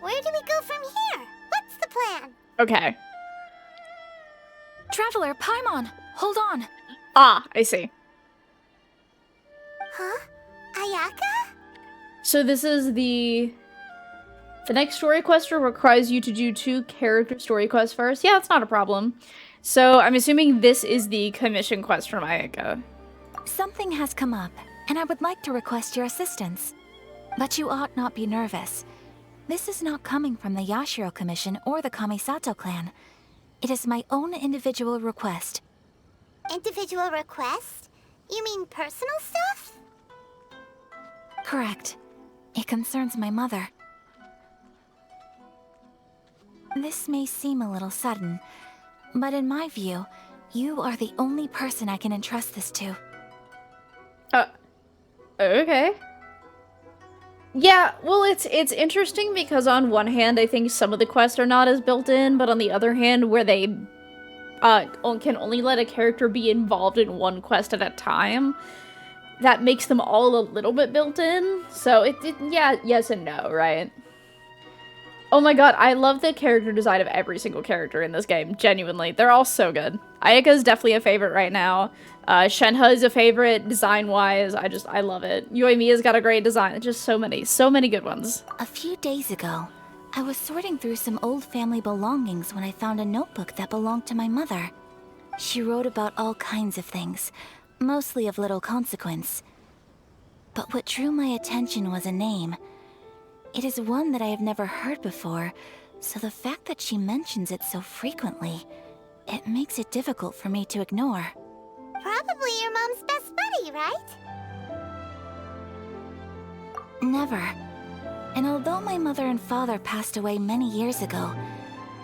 Where do we go from here? What's the plan? Okay. Traveler, Paimon, hold on. Ah, I see. Huh? Ayaka? So this is the next story quest requires you to do 2 character story quests first. Yeah, it's not a problem. So I'm assuming this is the commission quest from Ayaka. Something has come up, and I would like to request your assistance. But you ought not be nervous. This is not coming from the Yashiro Commission or the Kamisato clan. It is my own individual request. Individual request? You mean personal stuff? Correct. It concerns my mother. This may seem a little sudden, but in my view, you are the only person I can entrust this to. Okay. Yeah, well, it's interesting because on one hand, I think some of the quests are not as built in, but on the other hand, where they can only let a character be involved in one quest at a time, that makes them all a little bit built in. So yeah, yes and no, right? Oh my god, I love the character design of every single character in this game, genuinely. They're all so good. Ayaka is definitely a favorite right now. Shenhe is a favorite design-wise. I love it. Yoimiya's got a great design. Just so many good ones. A few days ago, I was sorting through some old family belongings when I found a notebook that belonged to my mother. She wrote about all kinds of things, mostly of little consequence. But what drew my attention was a name. It is one that I have never heard before, so the fact that she mentions it so frequently, it makes it difficult for me to ignore. Probably your mom's best buddy, right? Never. And although my mother and father passed away many years ago,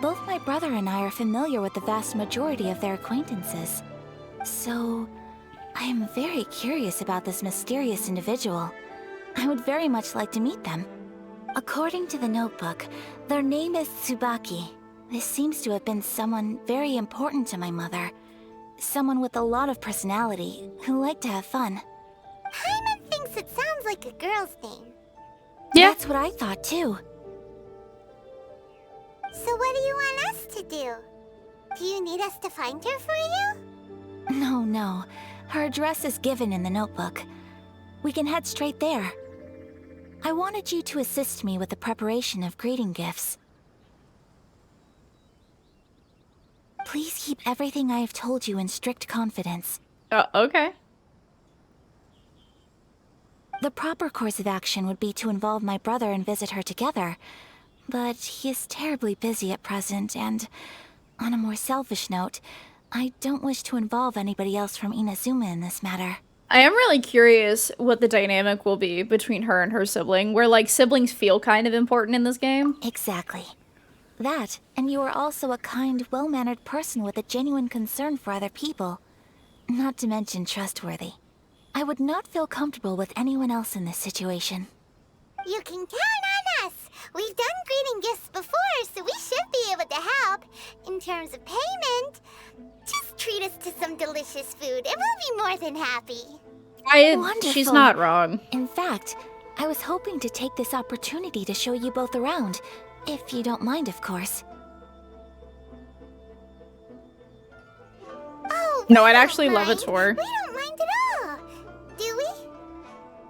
both my brother and I are familiar with the vast majority of their acquaintances. So, I am very curious about this mysterious individual. I would very much like to meet them. According to the notebook, their name is Tsubaki. This seems to have been someone very important to my mother. Someone with a lot of personality, who liked to have fun. Paimon thinks it sounds like a girl's name. Yeah. That's what I thought too. So what do you want us to do? Do you need us to find her for you? No. Her address is given in the notebook. We can head straight there. I wanted you to assist me with the preparation of greeting gifts. Please keep everything I have told you in strict confidence. Okay. The proper course of action would be to involve my brother and visit her together. But he is terribly busy at present, and on a more selfish note, I don't wish to involve anybody else from Inazuma in this matter. I am really curious what the dynamic will be between her and her sibling, where, like, siblings feel kind of important in this game. Exactly. That, and you are also a kind, well-mannered person with a genuine concern for other people. Not to mention trustworthy. I would not feel comfortable with anyone else in this situation. You can count on us! We've done greeting gifts before, so we should be able to help. In terms of payment, just treat us to some delicious food and we'll be more than happy. Wonderful. She's not wrong. In fact, I was hoping to take this opportunity to show you both around, if you don't mind, of course. Oh, No, we I'd don't actually love a mind. tour. We don't mind at all. Do we?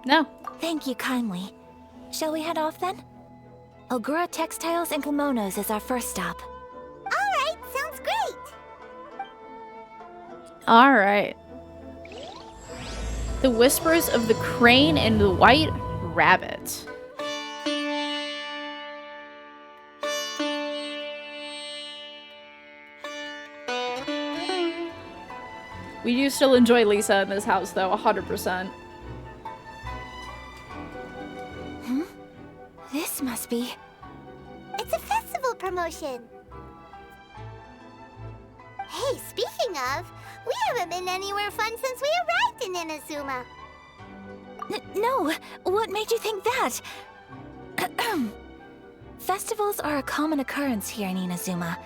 No. Thank you kindly. Shall we head off then? Ogura Textiles and Kimonos is our first stop. Alright, sounds great. Alright. The Whispers of the Crane and the White Rabbit. We do still enjoy Lisa in this house, though, 100%. This must be... It's a festival promotion. Hey, speaking of, we haven't been anywhere fun since we arrived in Inazuma. No! What made you think that? Festivals are a common occurrence here in Inazuma.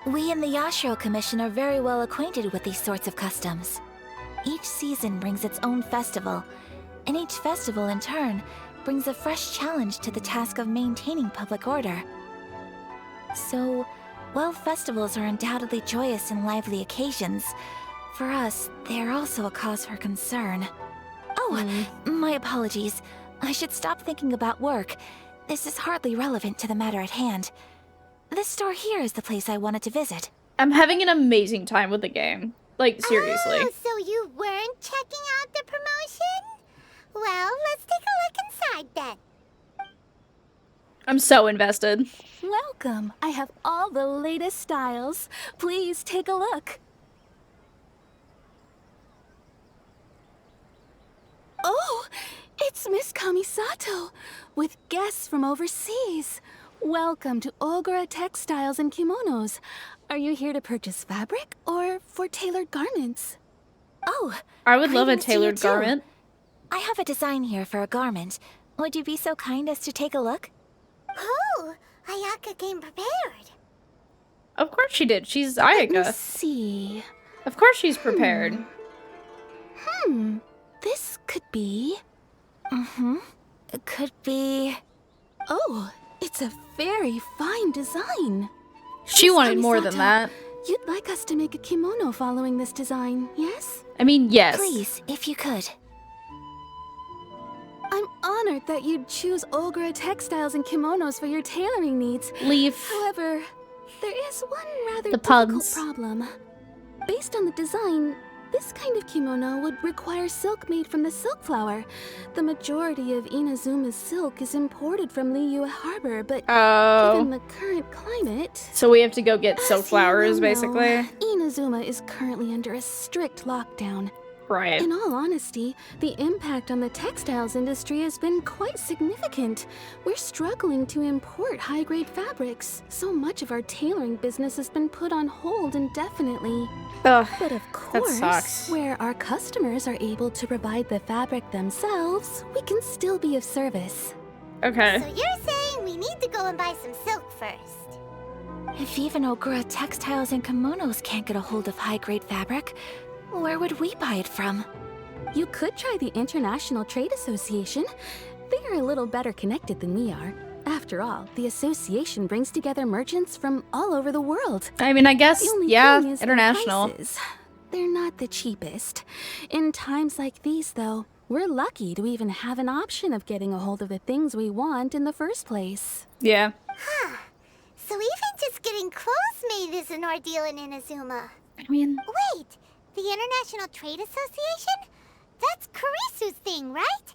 We in the Yashiro Commission are very well acquainted with these sorts of customs. Each season brings its own festival, and each festival in turn brings a fresh challenge to the task of maintaining public order. So, while festivals are undoubtedly joyous and lively occasions, for us, they are also a cause for concern. Oh, my apologies. I should stop thinking about work. This is hardly relevant to the matter at hand. This store here is the place I wanted to visit. I'm having an amazing time with the game. Like, seriously. Oh, so you weren't checking out the promotion? Well, let's take a look inside then. I'm so invested. Welcome. I have all the latest styles. Please take a look. Oh, it's Miss Kamisato with guests from overseas. Welcome to Ogura Textiles and Kimonos. Are you here to purchase fabric or for tailored garments? Oh, I would love a greetings to you tailored too. garment. I have a design here for a garment. Would you be so kind as to take a look? Oh, Ayaka came prepared. Of course she did. She's Let me Ayaka. see. Of course she's prepared. This could be... It could be... Oh, it's a very fine design. She Miss wanted more Kamisato, than that. You'd like us to make a kimono following this design, yes? I mean, yes. Please, if you could. I'm honored that you'd choose Ogura Textiles and Kimonos for your tailoring needs. Leaf. However, there is one rather The difficult puns. problem. Based on the design, this kind of kimono would require silk made from the silk flower. The majority of Inazuma's silk is imported from Liyue Harbor, but Oh. given the current climate... So we have to go get as silk you flowers, well basically. know, Inazuma is currently under a strict lockdown. Right. In all honesty, the impact on the textiles industry has been quite significant. We're struggling to import high-grade fabrics. So much of our tailoring business has been put on hold indefinitely. Ugh. But of course, sucks. where our customers are able to provide the fabric themselves, we can still be of service. Okay. So you're saying we need to go and buy some silk first? If even Ogura Textiles and Kimonos can't get a hold of high-grade fabric, where would we buy it from? You could try the International Trade Association. They are a little better connected than we are. After all, the association brings together merchants from all over the world. I mean, I guess, The only yeah, thing is the international. prices. They're not the cheapest. In times like these, though, we're lucky to even have an option of getting a hold of the things we want in the first place. Yeah. So even just getting clothes made is an ordeal in Inazuma. I mean, Wait, the International Trade Association? That's Kurisu's thing, right?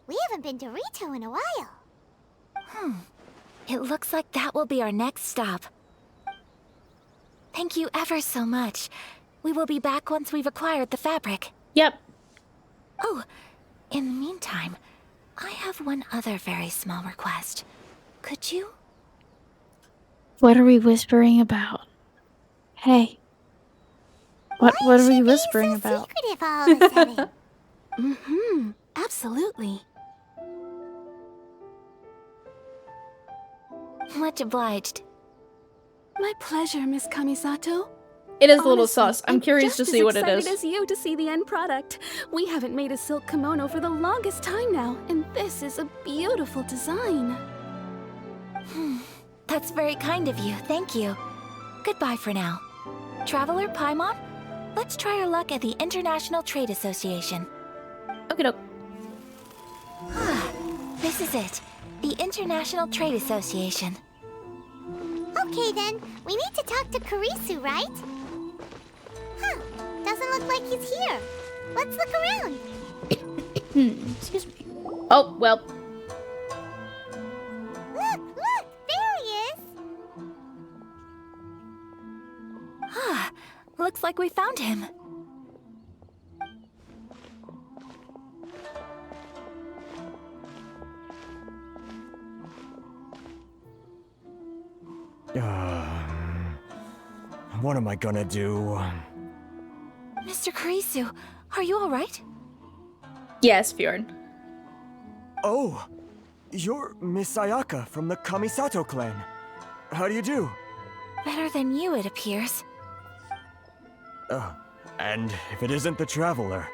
We haven't been to Rito in a while. It looks like that will be our next stop. Thank you ever so much. We will be back once we've acquired the fabric. yep. Oh, in the meantime, I have one other very small request. Could you? What are we whispering about? Hey. What Why are is we she whispering being so about? secretive all of a sudden? Absolutely. Much obliged. My pleasure, Miss Kamisato. It is a little Honestly, sus. I'm curious to just see as what it excited is. as you to see the end product. We haven't made a silk kimono for the longest time now, and this is a beautiful design. That's very kind of you, thank you. Goodbye for now. Traveler Paimon, let's try our luck at the International Trade Association. Okay, doke. This is it. The International Trade Association. Okay then, we need to talk to Kurisu, right? Huh, doesn't look like he's here. Let's look around. Excuse me. Oh, well. Look, there he is. Looks like we found him. What am I gonna do? Mr. Kurisu, are you alright? Yes, Fjord. Oh, you're Miss Ayaka from the Kamisato clan. How do you do? Better than you, it appears. And if it isn't the Traveler,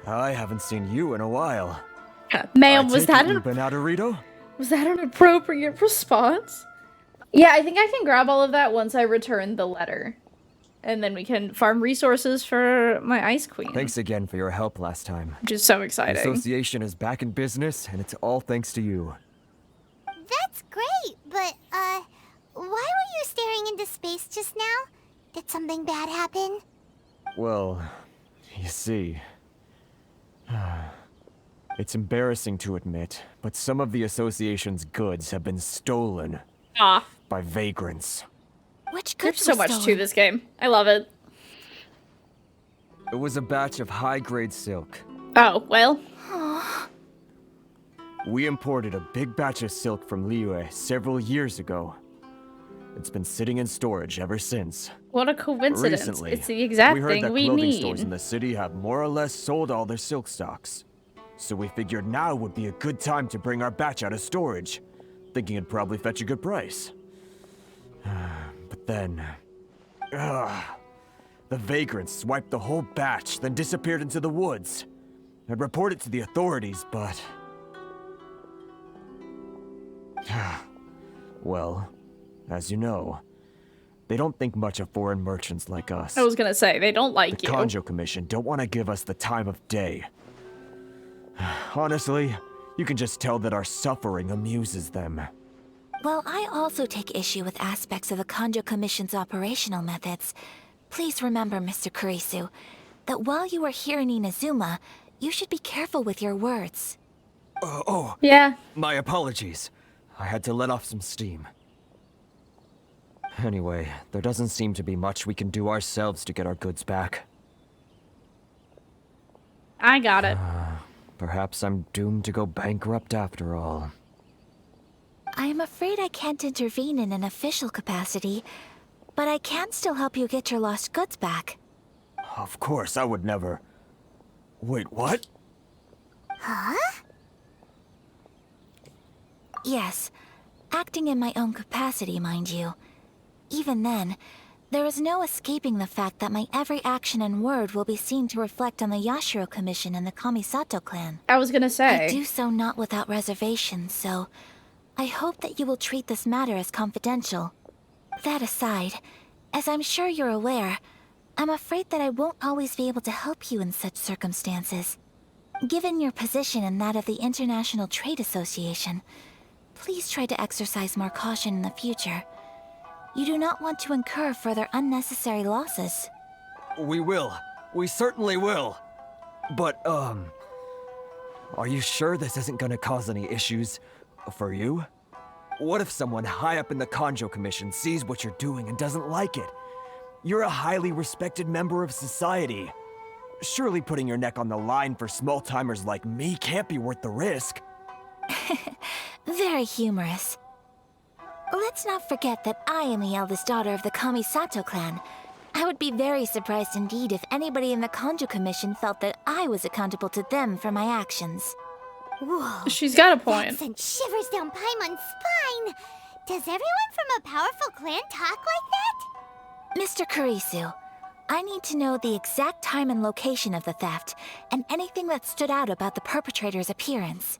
I haven't seen you in a while. Ma'am, I was take that it you've been out of Rito? an appropriate response? Yeah, I think I can grab all of that once I return the letter. And then we can farm resources for my Ice Queen. Thanks again for your help last time. Which is so The exciting. association is back in business, and it's all thanks to you. That's great, but, why were you staring into space just now? Did something bad happen? Well, you see... It's embarrassing to admit, but some of the association's goods have been stolen Ah, by vagrants. Which there's goods so were much to stolen? this game. I love it. It was a batch of high-grade silk. Oh, well. We imported a big batch of silk from Liyue several years ago. It's been sitting in storage ever since. What a coincidence. Recently, It's the exact we heard thing that we clothing stores in need. the city have more or less sold all their silk stocks. So we figured now would be a good time to bring our batch out of storage, thinking it'd probably fetch a good price. But then... the vagrants swiped the whole batch, then disappeared into the woods. I'd report it to the authorities, but... Well, as you know, they don't think much of foreign merchants like us. I was gonna say, they don't like The you. Kanjo Commission don't want to give us the time of day. Honestly, you can just tell that our suffering amuses them. Well, I also take issue with aspects of the Kanjo Commission's operational methods. Please remember, Mr. Kurisu, that while you are here in Inazuma, you should be careful with your words. Yeah. My apologies. I had to let off some steam. Anyway, there doesn't seem to be much we can do ourselves to get our goods back. I got it. Perhaps I'm doomed to go bankrupt after all. I am afraid I can't intervene in an official capacity, but I can still help you get your lost goods back. Of course, I would never... Wait, what? Yes, acting in my own capacity, mind you. Even then, there is no escaping the fact that my every action and word will be seen to reflect on the Yashiro Commission and the Kamisato clan. I was gonna I say. do so not without reservation, so I hope that you will treat this matter as confidential. That aside, as I'm sure you're aware, I'm afraid that I won't always be able to help you in such circumstances. Given your position and that of the International Trade Association, please try to exercise more caution in the future. You do not want to incur further unnecessary losses. We will. We certainly will. But, are you sure this isn't gonna cause any issues for you? What if someone high up in the Kanjo Commission sees what you're doing and doesn't like it? You're a highly respected member of society. Surely putting your neck on the line for small-timers like me can't be worth the risk. Very humorous. Let's not forget that I am the eldest daughter of the Kamisato clan. I would be very surprised indeed if anybody in the Kanjo Commission felt that I was accountable to them for my actions. Whoa. She's got a That point. sent shivers down Paimon's spine. Does everyone from a powerful clan talk like that? Mr. Kurisu, I need to know the exact time and location of the theft, and anything that stood out about the perpetrator's appearance.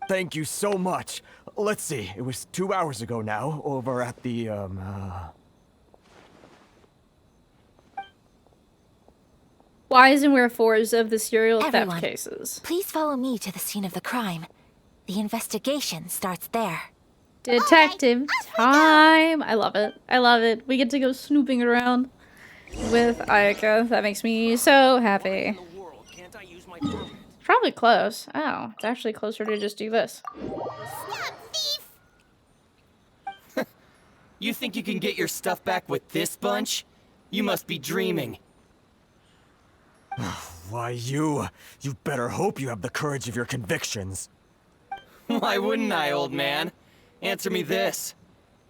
Thank you so much. Let's see, it was 2 hours ago now, over at the, Whys and wherefores of the serial Everyone, theft cases. please follow me to the scene of the crime. The investigation starts there. Detective time. I love it. I love it. We get to go snooping around with Ayaka. That makes me so happy. Probably close. Oh, it's actually closer to just do this. Snap thief! You think you can get your stuff back with this bunch? You must be dreaming. Why, you better hope you have the courage of your convictions. Why wouldn't I, old man? Answer me this.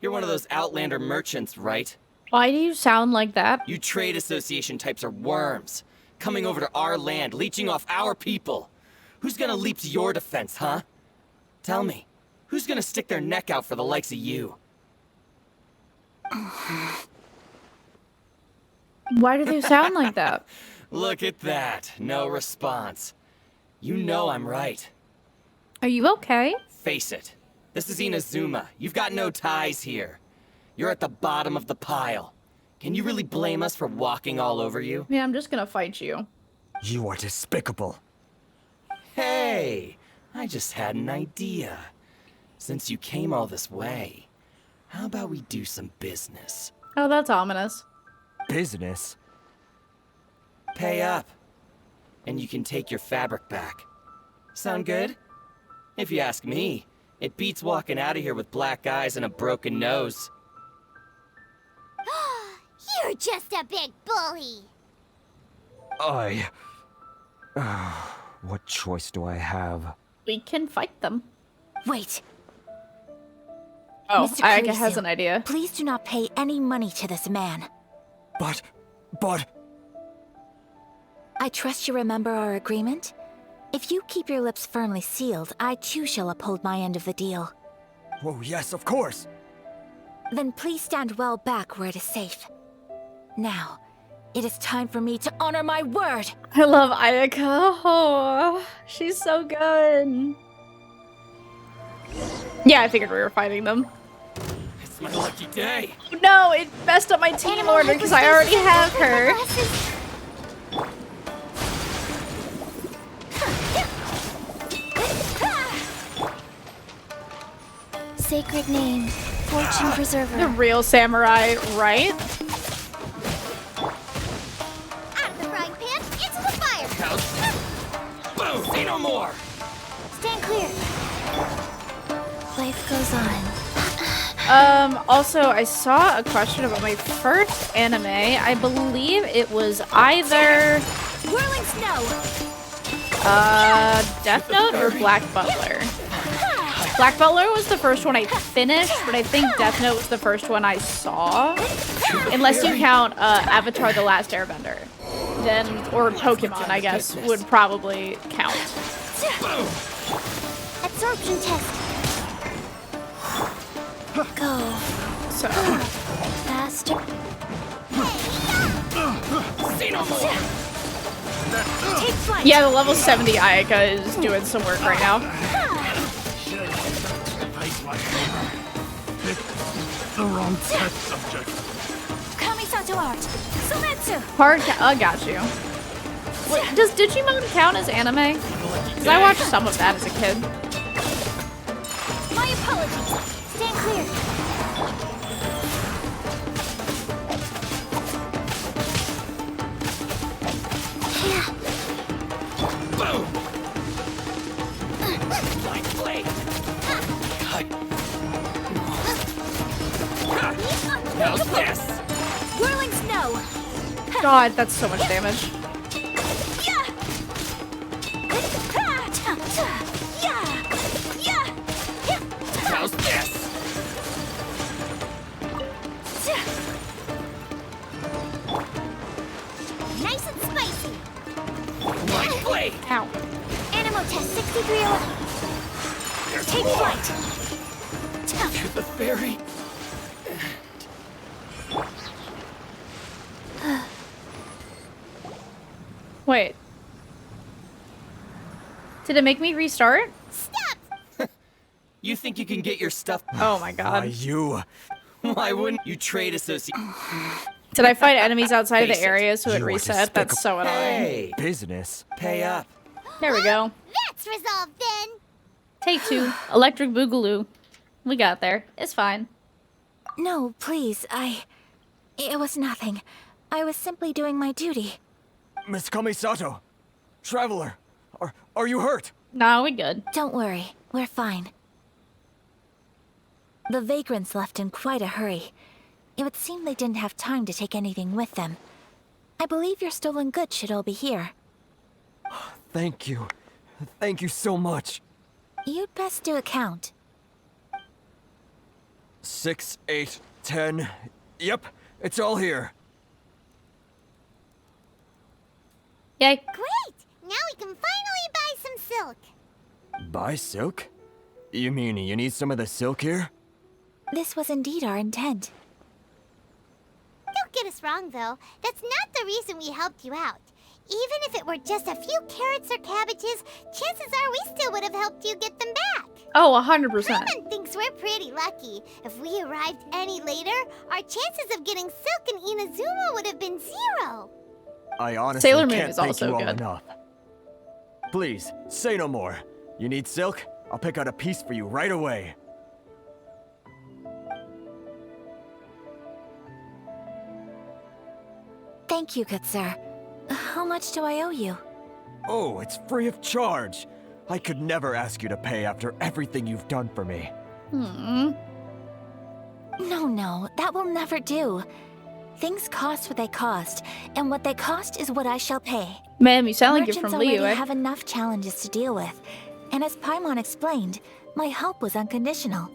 You're one of those Outlander merchants, right? Why do you sound like that? You trade association types are worms. Coming over to our land, leeching off our people. Who's gonna leap to your defense, huh? Tell me, who's gonna stick their neck out for the likes of you? Why do they sound like that? Look at that, no response. You know I'm right. Are you okay? Face it, this is Inazuma. You've got no ties here. You're at the bottom of the pile. Can you really blame us for walking all over you? Yeah, I'm just gonna fight you. You are despicable. Hey, I just had an idea. Since you came all this way, how about we do some business? Oh, that's ominous. Business? Pay up, and you can take your fabric back. Sound good? If you ask me, it beats walking out of here with black eyes and a broken nose. You're just a big bully. What choice do I have? We can fight them. Wait, Oh, Mr. Ayaka Kurisu, has an idea. please do not pay any money to this man. But... I trust you remember our agreement? If you keep your lips firmly sealed, I too shall uphold my end of the deal. Oh, yes, of course. Then please stand well back where it is safe. Now, it is time for me to honor my word! I love Ayaka. Oh, she's so good. Yeah, I figured we were fighting them. It's my lucky day. No, it messed up my team order because I already have her. Sacred name, fortune The preserver. real samurai, right? Out of the frying pan, into the fire. Boom! Say no more! Stand clear. Life goes on. Also, I saw a question about my first anime. I believe it was either Whirling snow! Death Note or Black Butler. Black Butler was the first one I finished, but I think Death Note was the first one I saw. Unless you count Avatar: The Last Airbender. Then, or Pokemon, I guess, would probably count. Absorption test. Go. So, Faster. Say no more! Take flight! yeah, the level 70 Ayaka is doing some work right now. The wrong test subject. Kamisato art. Sumetsu! Hard got you. Wait, does Digimon count as anime? Because I watched some of that as a kid. My apologies. Stand clear. Boom! Like blade! Cut! How's this? Whirling snow. God, that's so much damage. How's this? Nice and spicy. Like blade! Ow. Animal test 6301. Take flight. To the ferry? Wait. Did it make me restart? Stop! You think you can get your stuff? Oh my Why, god. you... Why wouldn't you trade associate? Did I fight enemies outside of Face the it, area so it you are reset? That's so annoying. Hey! Business? Pay up. There we go. That's resolved then. Take 2. Electric Boogaloo. We got there. It's fine. No, please, It was nothing. I was simply doing my duty. Miss Kamisato! Traveler! Are you hurt? Nah, we good. Don't worry, we're fine. The vagrants left in quite a hurry. It would seem they didn't have time to take anything with them. I believe your stolen goods should all be here. Thank you. Thank you so much. You'd best do a count. 6, 8, 10. Yep, it's all here. Yay. Great! Now we can finally buy some silk. Buy silk? You mean you need some of the silk here? This was indeed our intent. Don't get us wrong, though. That's not the reason we helped you out. Even if it were just a few carrots or cabbages, chances are we still would have helped you get them back. Oh, 100%. Paimon thinks we're pretty lucky. If we arrived any later, our chances of getting silk in Inazuma would have been 0. I honestly Sailor Moon can't is thank also you all good. enough. Please, say no more. You need silk? I'll pick out a piece for you right away. Thank you, good sir. How much do I owe you? Oh, it's free of charge. I could never ask you to pay after everything you've done for me. Hmm. No, that will never do. Things cost what they cost, and what they cost is what I shall pay. Ma'am, you sound like you're Merchants from Liyue. already have enough challenges to deal with, and as Paimon explained, my help was unconditional.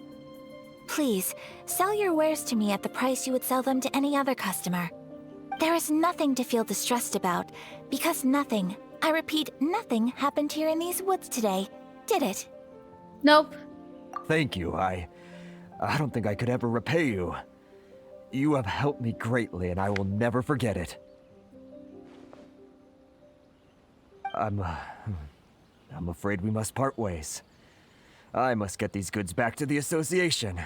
Please, sell your wares to me at the price you would sell them to any other customer. There is nothing to feel distressed about, because nothing, I repeat, nothing happened here in these woods today, did it? Nope. Thank you. I don't think I could ever repay you. You have helped me greatly, and I will never forget it. I'm afraid we must part ways. I must get these goods back to the association.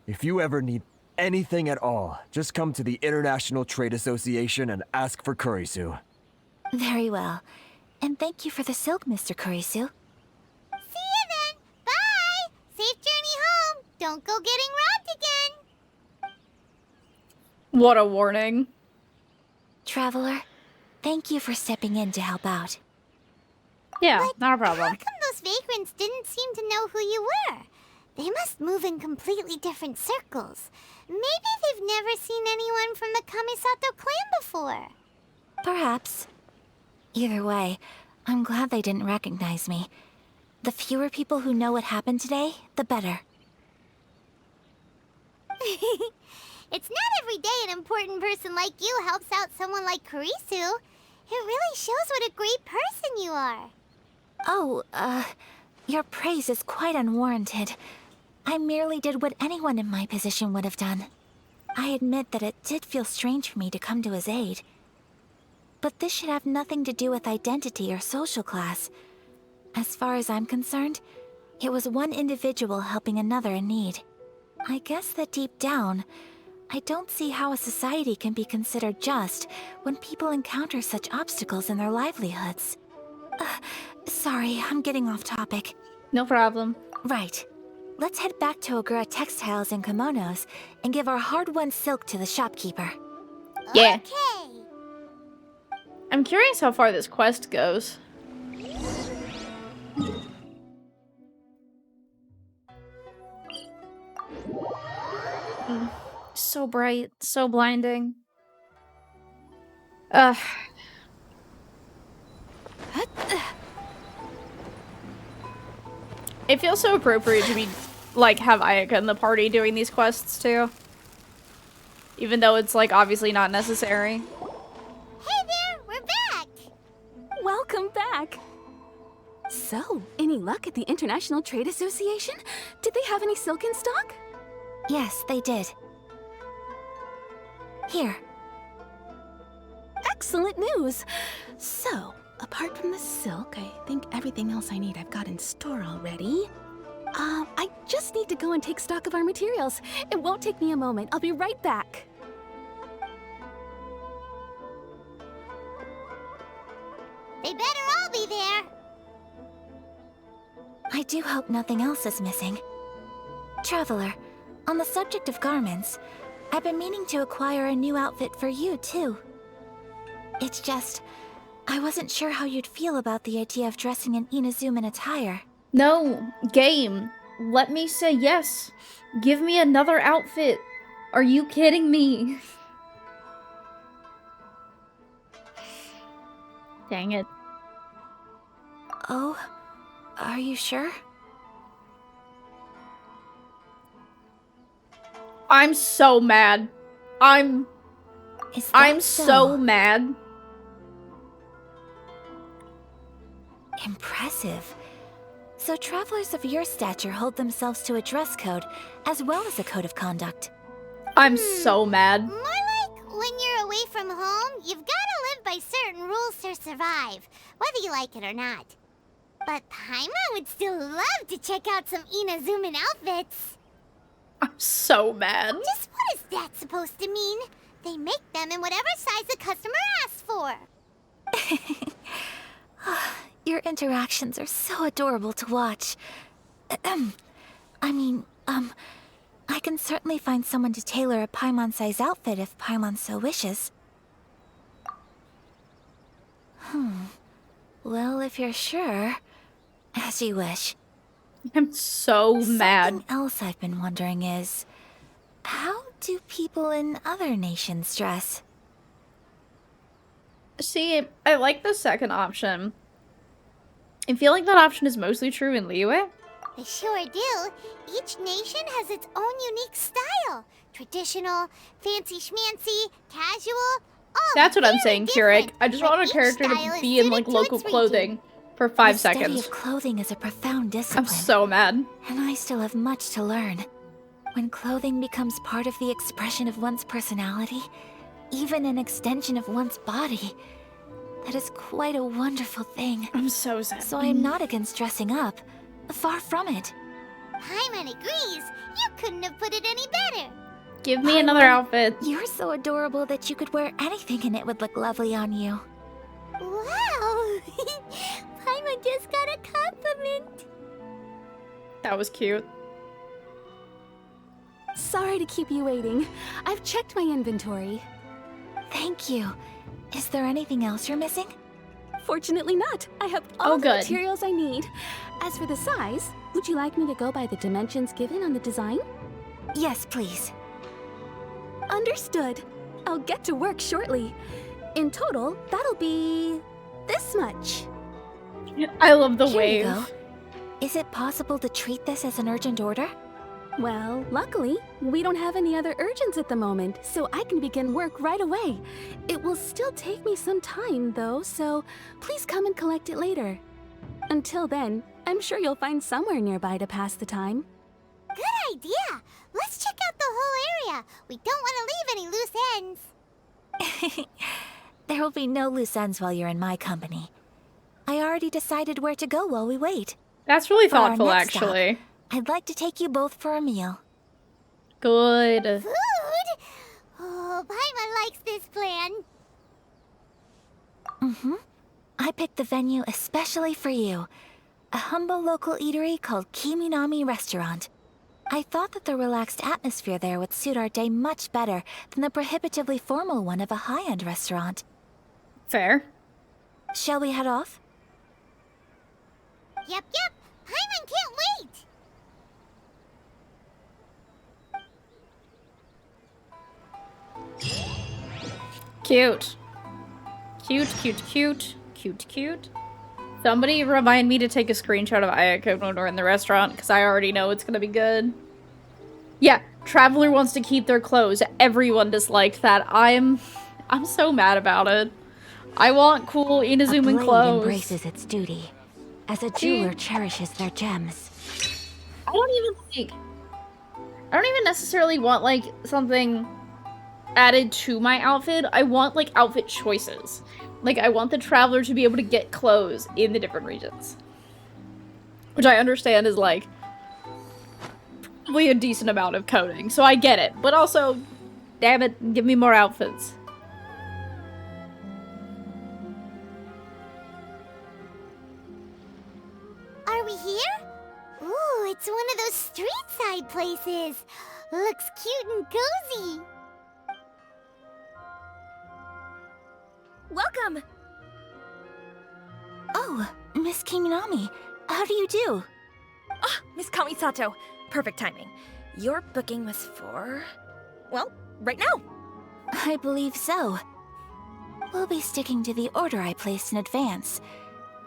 If you ever need anything at all, just come to the International Trade Association and ask for Kurisu. Very well. And thank you for the silk, Mr. Kurisu. See you then. Bye. Safe journey home. Don't go getting robbed again. What a warning. Traveler, thank you for stepping in to help out. Yeah, But not a problem. How come those vagrants didn't seem to know who you were? They must move in completely different circles. Maybe they've never seen anyone from the Kamisato clan before. Perhaps. Either way, I'm glad they didn't recognize me. The fewer people who know what happened today, the better. It's not every day an important person like you helps out someone like Kurisu. It really shows what a great person you are. Oh, your praise is quite unwarranted. I merely did what anyone in my position would have done. I admit that it did feel strange for me to come to his aid. But this should have nothing to do with identity or social class. As far as I'm concerned, it was one individual helping another in need. I guess that deep down, I don't see how a society can be considered just when people encounter such obstacles in their livelihoods. Sorry, I'm getting off topic. No problem. Right. Let's head back to Ogura Textiles and Kimonos and give our hard-won silk to the shopkeeper. Yeah. Okay. I'm curious how far this quest goes. So bright, so blinding. Ugh. It feels so appropriate to be, like, have Ayaka in the party doing these quests, too. Even though it's, like, obviously not necessary. Hey there, we're back. Welcome back. So, any luck at the International Trade Association? Did they have any silk in stock? Yes, they did. Here. Excellent news. So, apart from the silk, I think everything else I need I've got in store already. I just need to go and take stock of our materials. It won't take me a moment. I'll be right back. They better all be there. I do hope nothing else is missing. Traveler, on the subject of garments, I've been meaning to acquire a new outfit for you, too. It's just, I wasn't sure how you'd feel about the idea of dressing in Inazuman attire. No, game. Let me say yes. Give me another outfit. Are you kidding me? Dang it. Oh, are you sure? I'm so mad. I'm Is that so mad. Impressive. So travelers of your stature hold themselves to a dress code, as well as a code of conduct. I'm so mad. More like when you're away from home, you've got to live by certain rules to survive, whether you like it or not. But Paimon would still love to check out some Inazuman outfits. I'm so mad. Just what is that supposed to mean? They make them in whatever size the customer asks for. Your interactions are so adorable to watch. I can certainly find someone to tailor a Paimon-size outfit if Paimon so wishes. Well, if you're sure, as you wish. I'm so mad. Something else I've been wondering is, how do people in other nations dress? See, I like the second option. I feel like that option is mostly true in Liyue. They sure do. Each nation has its own unique style. Traditional, fancy schmancy, casual. All That's what I'm very saying, different, Keurig. I just but want a each character style to is be in, suited like, to local its clothing region. for 5 The study seconds. of clothing is a profound discipline. I'm so mad. And I still have much to learn. When clothing becomes part of the expression of one's personality, even an extension of one's body, that is quite a wonderful thing. I'm so sad. So I am not against dressing up. Far from it. Paimon agrees. You couldn't have put it any better. Give me another outfit. You're so adorable that you could wear anything and it would look lovely on you. Wow! Paimon just got a compliment. That was cute. Sorry to keep you waiting. I've checked my inventory. Thank you. Is there anything else you're missing? Fortunately not. I have all Oh, the good. materials I need. As for the size, would you like me to go by the dimensions given on the design? Yes, please. Understood. I'll get to work shortly. In total, that'll be this much. I love the Here wave. you go. Is it possible to treat this as an urgent order? Well, luckily, we don't have any other urgents at the moment, so I can begin work right away. It will still take me some time, though, so please come and collect it later. Until then, I'm sure you'll find somewhere nearby to pass the time. Good idea. Let's check out the whole area. We don't want to leave any loose ends. There will be no loose ends while you're in my company. I already decided where to go while we wait. That's really For our thoughtful, next stop, actually. I'd like to take you both for a meal. Good. Food? Oh, Paimon likes this plan. I picked the venue especially for you. A humble local eatery called Kiminami Restaurant. I thought that the relaxed atmosphere there would suit our day much better than the prohibitively formal one of a high-end restaurant. Fair. Shall we head off? Yep. Paimon can't wait. Cute. Cute. Somebody remind me to take a screenshot of Ayaka when we're in the restaurant, because I already know it's gonna be good. Yeah, Traveler wants to keep their clothes. Everyone disliked that. I'm so mad about it. I want cool Inazuman A blade clothes. embraces its duty, as a jeweler cherishes their gems. I don't even necessarily want, like, something added to my outfit. I want, like, outfit choices. Like, I want the Traveler to be able to get clothes in the different regions. Which I understand is, like, probably a decent amount of coding, so I get it. But also, damn it, give me more outfits. Are we here? Ooh, it's one of those street side places. Looks cute and cozy. Welcome! Oh, Miss Kiminami, how do you do? Ah, Miss Kamisato. Perfect timing. Your booking was for... well, right now. I believe so. We'll be sticking to the order I placed in advance.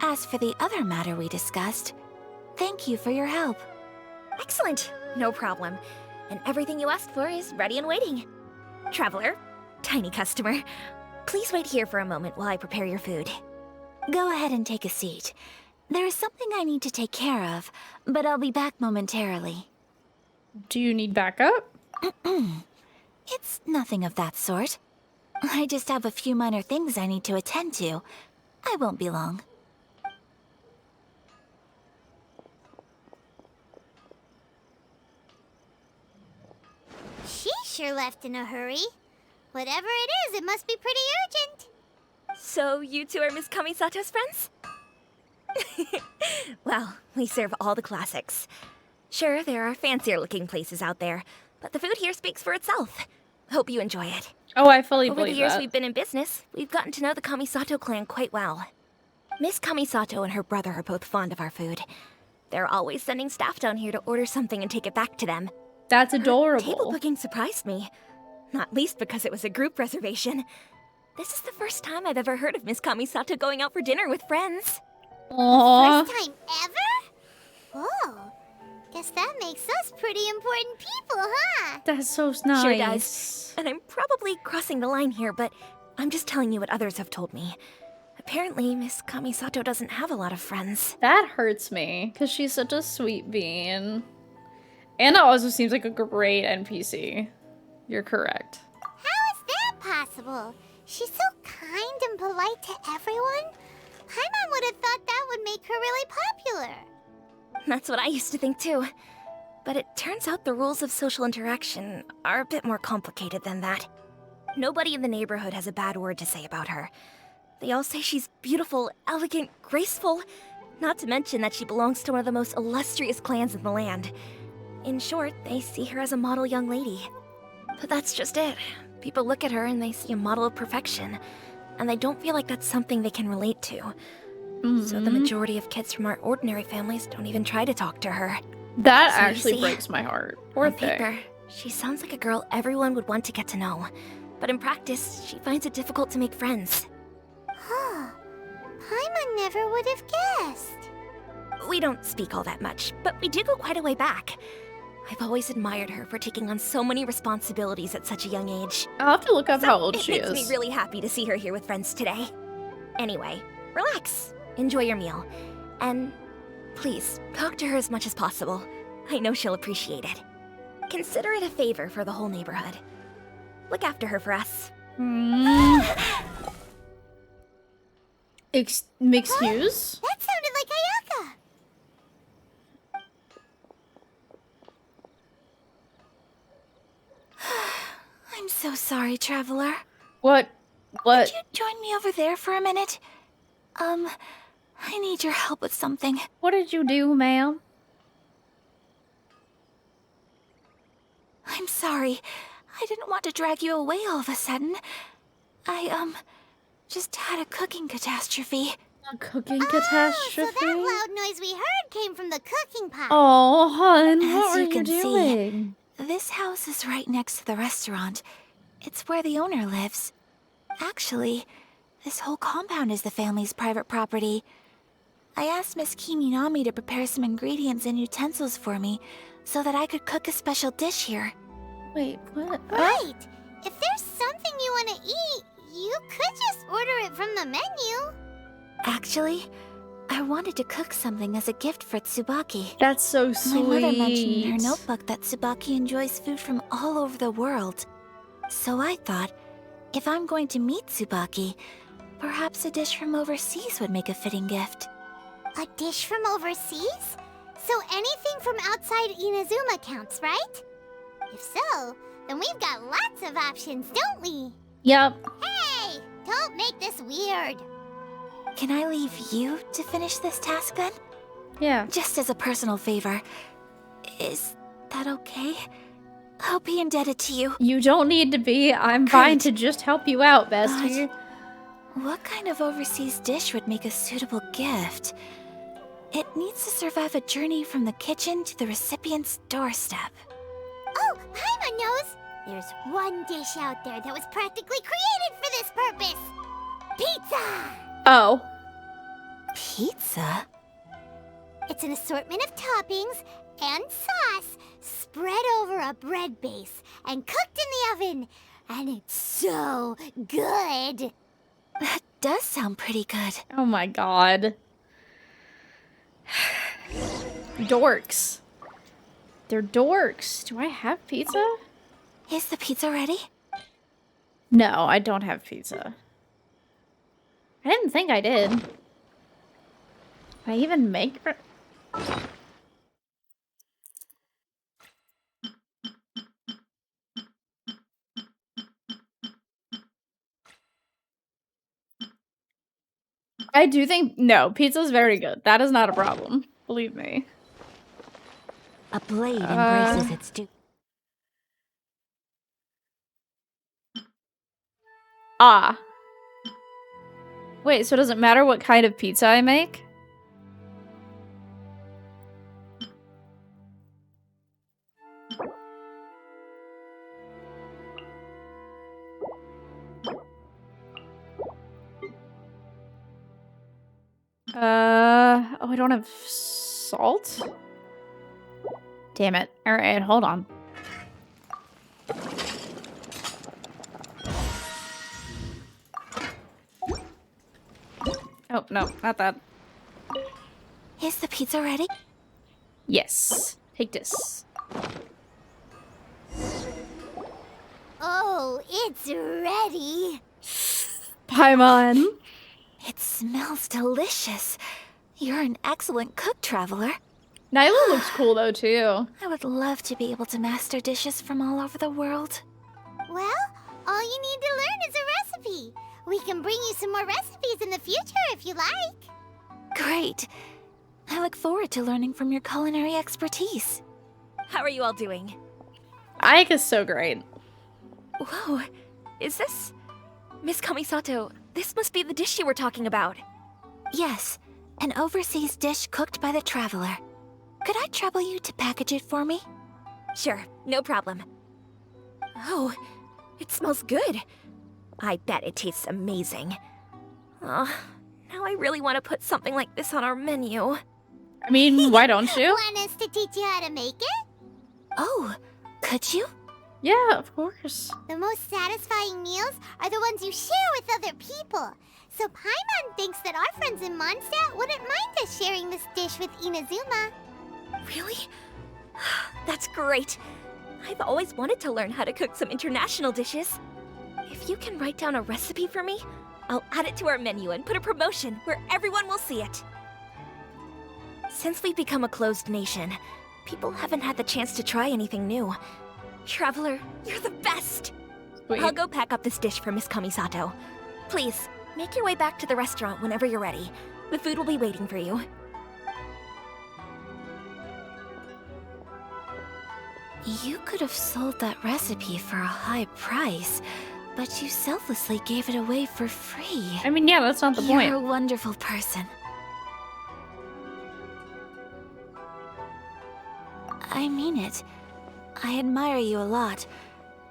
As for the other matter we discussed, thank you for your help. Excellent. No problem. And everything you asked for is ready and waiting. Traveler, tiny customer, please wait here for a moment while I prepare your food. Go ahead and take a seat. There is something I need to take care of, but I'll be back momentarily. Do you need backup? It's nothing of that sort. I just have a few minor things I need to attend to. I won't be long. sure left in a hurry. Whatever it is, it must be pretty urgent. So you two are Miss Kamisato's friends? Well, we serve all the classics. Sure, there are fancier looking places out there, but the food here speaks for itself. Hope you enjoy it. Oh, I fully Over the believe years that. we've been in business, we've gotten to know the Kamisato clan quite well. Miss Kamisato and her brother are both fond of our food. They're always sending staff down here to order something and take it back to them. That's Her adorable. table booking surprised me. Not least because it was a group reservation. This is the first time I've ever heard of Miss Kamisato going out for dinner with friends. Aww. First time ever? Whoa. Guess that makes us pretty important people, huh? That's so nice. Sure does. And I'm probably crossing the line here, but I'm just telling you what others have told me. Apparently, Miss Kamisato doesn't have a lot of friends. That hurts me, because she's such a sweet bean. Anna also seems like a great NPC. You're correct. How is that possible? She's so kind and polite to everyone. Paimon would have thought that would make her really popular. That's what I used to think too. But it turns out the rules of social interaction are a bit more complicated than that. Nobody in the neighborhood has a bad word to say about her. They all say she's beautiful, elegant, graceful, not to mention that she belongs to one of the most illustrious clans in the land. In short, they see her as a model young lady. But that's just it. People look at her and they see a model of perfection, and they don't feel like that's something they can relate to. So the majority of kids from our ordinary families don't even try to talk to her. That So you actually see, breaks my heart. Poor On thing. paper, she sounds like a girl everyone would want to get to know. But in practice, she finds it difficult to make friends. Huh. Paimon never would have guessed. We don't speak all that much, but we do go quite a way back. I've always admired her for taking on so many responsibilities at such a young age. I'll have to look up So how old it she makes is. me really happy to see her here with friends today. Anyway, relax. Enjoy your meal. And please, talk to her as much as possible. I know she'll appreciate it. Consider it a favor for the whole neighborhood. Look after her for us. Excuse? That sounded like Ayaka. I'm so sorry, traveler. What? Could you join me over there for a minute? I need your help with something. What did you do, ma'am? I'm sorry. I didn't want to drag you away all of a sudden. I, just had a cooking catastrophe. A cooking So catastrophe? that loud noise we heard came from the cooking pot. Oh, hun, As what are you you can see, doing? This house is right next to the restaurant. It's where the owner lives. Actually, this whole compound is the family's private property. I asked Miss Kiminami to prepare some ingredients and utensils for me so that I could cook a special dish here. Wait, what? Right. If there's something you want to eat, you could just order it from the menu. Actually, I wanted to cook something as a gift for Tsubaki. That's so sweet. My mother mentioned in her notebook that Tsubaki enjoys food from all over the world. So I thought, if I'm going to meet Tsubaki, perhaps a dish from overseas would make a fitting gift. A dish from overseas? So anything from outside Inazuma counts, right? If so, then we've got lots of options, don't we? Yep. Hey, don't make this weird. Can I leave you to finish this task then? Yeah. Just as a personal favor. Is that okay? I'll be indebted to you. You don't need to be. I'm fine Great. to just help you out, bestie. What kind of overseas dish would make a suitable gift? It needs to survive a journey from the kitchen to the recipient's doorstep. Oh, Paimon knows. There's one dish out there that was practically created for this purpose. Pizza! Oh. Pizza? It's an assortment of toppings and sauce spread over a bread base and cooked in the oven. And it's so good. That does sound pretty good. Oh my god. Dorks. They're dorks. Do I have pizza? Is the pizza ready? No, I don't have pizza. I didn't think I did. Can I even make... I do think no, pizza's very good. That is not a problem. Believe me. A blade embraces its duty. Ah. Wait, so does it matter what kind of pizza I make? Oh, I don't have salt? Damn it. Alright, hold on. Oh, no, not that. Is the pizza ready? Yes. Take this. Oh, it's ready. Paimon. It smells delicious. You're an excellent cook, Traveler. Nyla looks cool though, too. I would love to be able to master dishes from all over the world. Well, all you need to learn is a recipe. We can bring you some more recipes in the future if you like. Great. I look forward to learning from your culinary expertise. How are you all doing? Ayaka's so great. Whoa, is this... Miss Kamisato, this must be the dish you were talking about. Yes, an overseas dish cooked by the Traveler. Could I trouble you to package it for me? Sure, no problem. Oh, it smells good. I bet it tastes amazing. Oh, now I really want to put something like this on our menu. I mean, why don't you? Want us to teach you how to make it? Oh, could you? Yeah, of course. The most satisfying meals are the ones you share with other people. So Paimon thinks that our friends in Mondstadt wouldn't mind us sharing this dish with Inazuma. Really? That's great. I've always wanted to learn how to cook some international dishes. If you can write down a recipe for me, I'll add it to our menu and put a promotion where everyone will see it. Since we've become a closed nation, people haven't had the chance to try anything new. Traveler, you're the best! Sweet. I'll go pack up this dish for Miss Kamisato. Please, make your way back to the restaurant whenever you're ready. The food will be waiting for you. You could have sold that recipe for a high price, but you selflessly gave it away for free. I mean, yeah, that's not the point. You're a wonderful person. I mean it. I admire you a lot,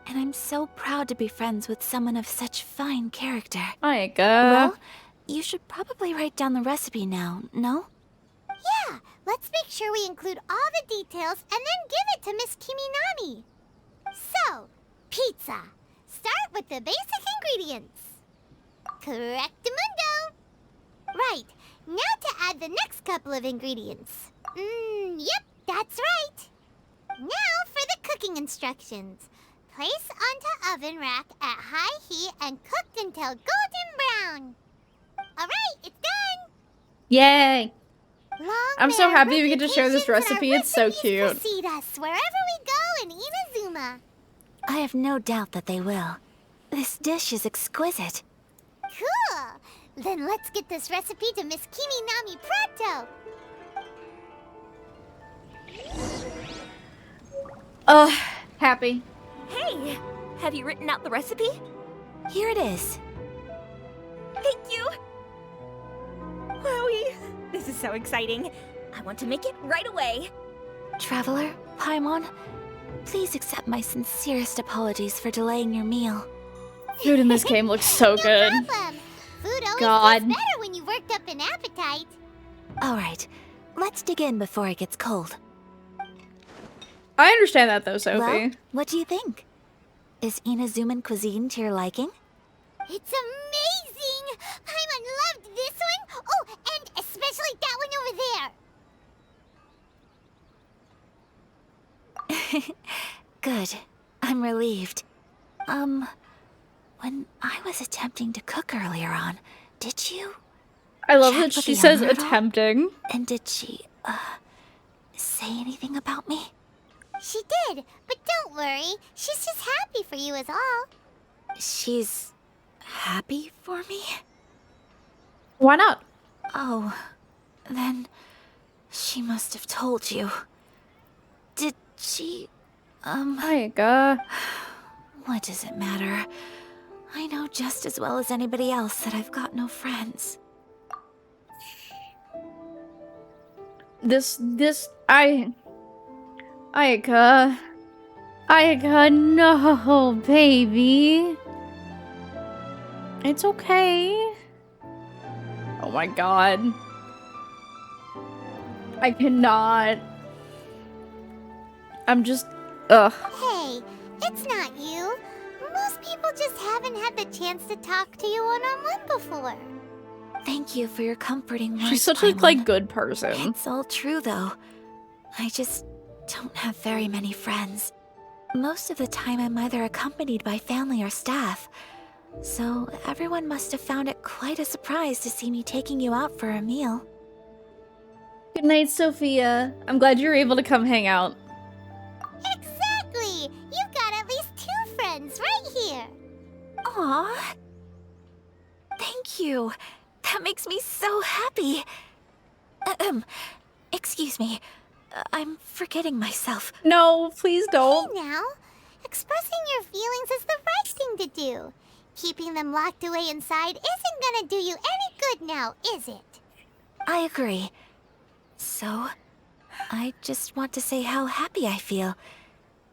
and I'm so proud to be friends with someone of such fine character. Ayaka. Well, you should probably write down the recipe now, no? Yeah, let's make sure we include all the details and then give it to Miss Kiminami. So, pizza. Start with the basic ingredients. Correctamundo. Right, now to add the next couple of ingredients. Yep, that's right. Now for the cooking instructions. Place onto oven rack at high heat and cooked until golden brown. Alright, it's done. Yay. Long I'm so may our happy we get to share this reputations and our recipe. It's so recipes cute. Precede us wherever we go in Inazuma. I have no doubt that they will. This dish is exquisite. Cool. Then let's get this recipe to Miss Kiminami pronto. Happy. Hey, have you written out the recipe? Here it is. Thank you! Wowie! This is so exciting. I want to make it right away. Traveler, Paimon, please accept my sincerest apologies for delaying your meal. Food in this game looks so No good. problem. Food always God. tastes better when you've worked up an appetite. Alright, let's dig in before it gets cold. I understand that though, Sophie. Well, what do you think? Is Inazuman cuisine to your liking? It's amazing! Paimon loved this one. Oh, and especially that one over there. Good. I'm relieved. When I was attempting to cook earlier on, did you? I love Chat that with she the says owner at all? attempting. And did she, say anything about me? She did, but don't worry. She's just happy for you is all. She's happy for me? Why not? Oh, then she must have told you. Did she, Ayaka. What does it matter? I know just as well as anybody else that I've got no friends. Ayaka. Ayaka, no, baby. It's okay. Oh my god. I cannot. I'm just... Ugh. Hey, it's not you. Most people just haven't had the chance to talk to you one-on-one before. Thank you for your comforting words, She's such a, Paimon. like, good person. It's all true, though. I just don't have very many friends. Most of the time, I'm either accompanied by family or staff. So everyone must have found it quite a surprise to see me taking you out for a meal. Good night, Sophia. I'm glad you were able to come hang out. Exactly! You've got at least 2 friends right here. Aw. Thank you. That makes me so happy. Excuse me. I'm forgetting myself. No, please don't. Hey now, expressing your feelings is the right thing to do. Keeping them locked away inside isn't gonna do you any good now, is it? I agree. So, I just want to say how happy I feel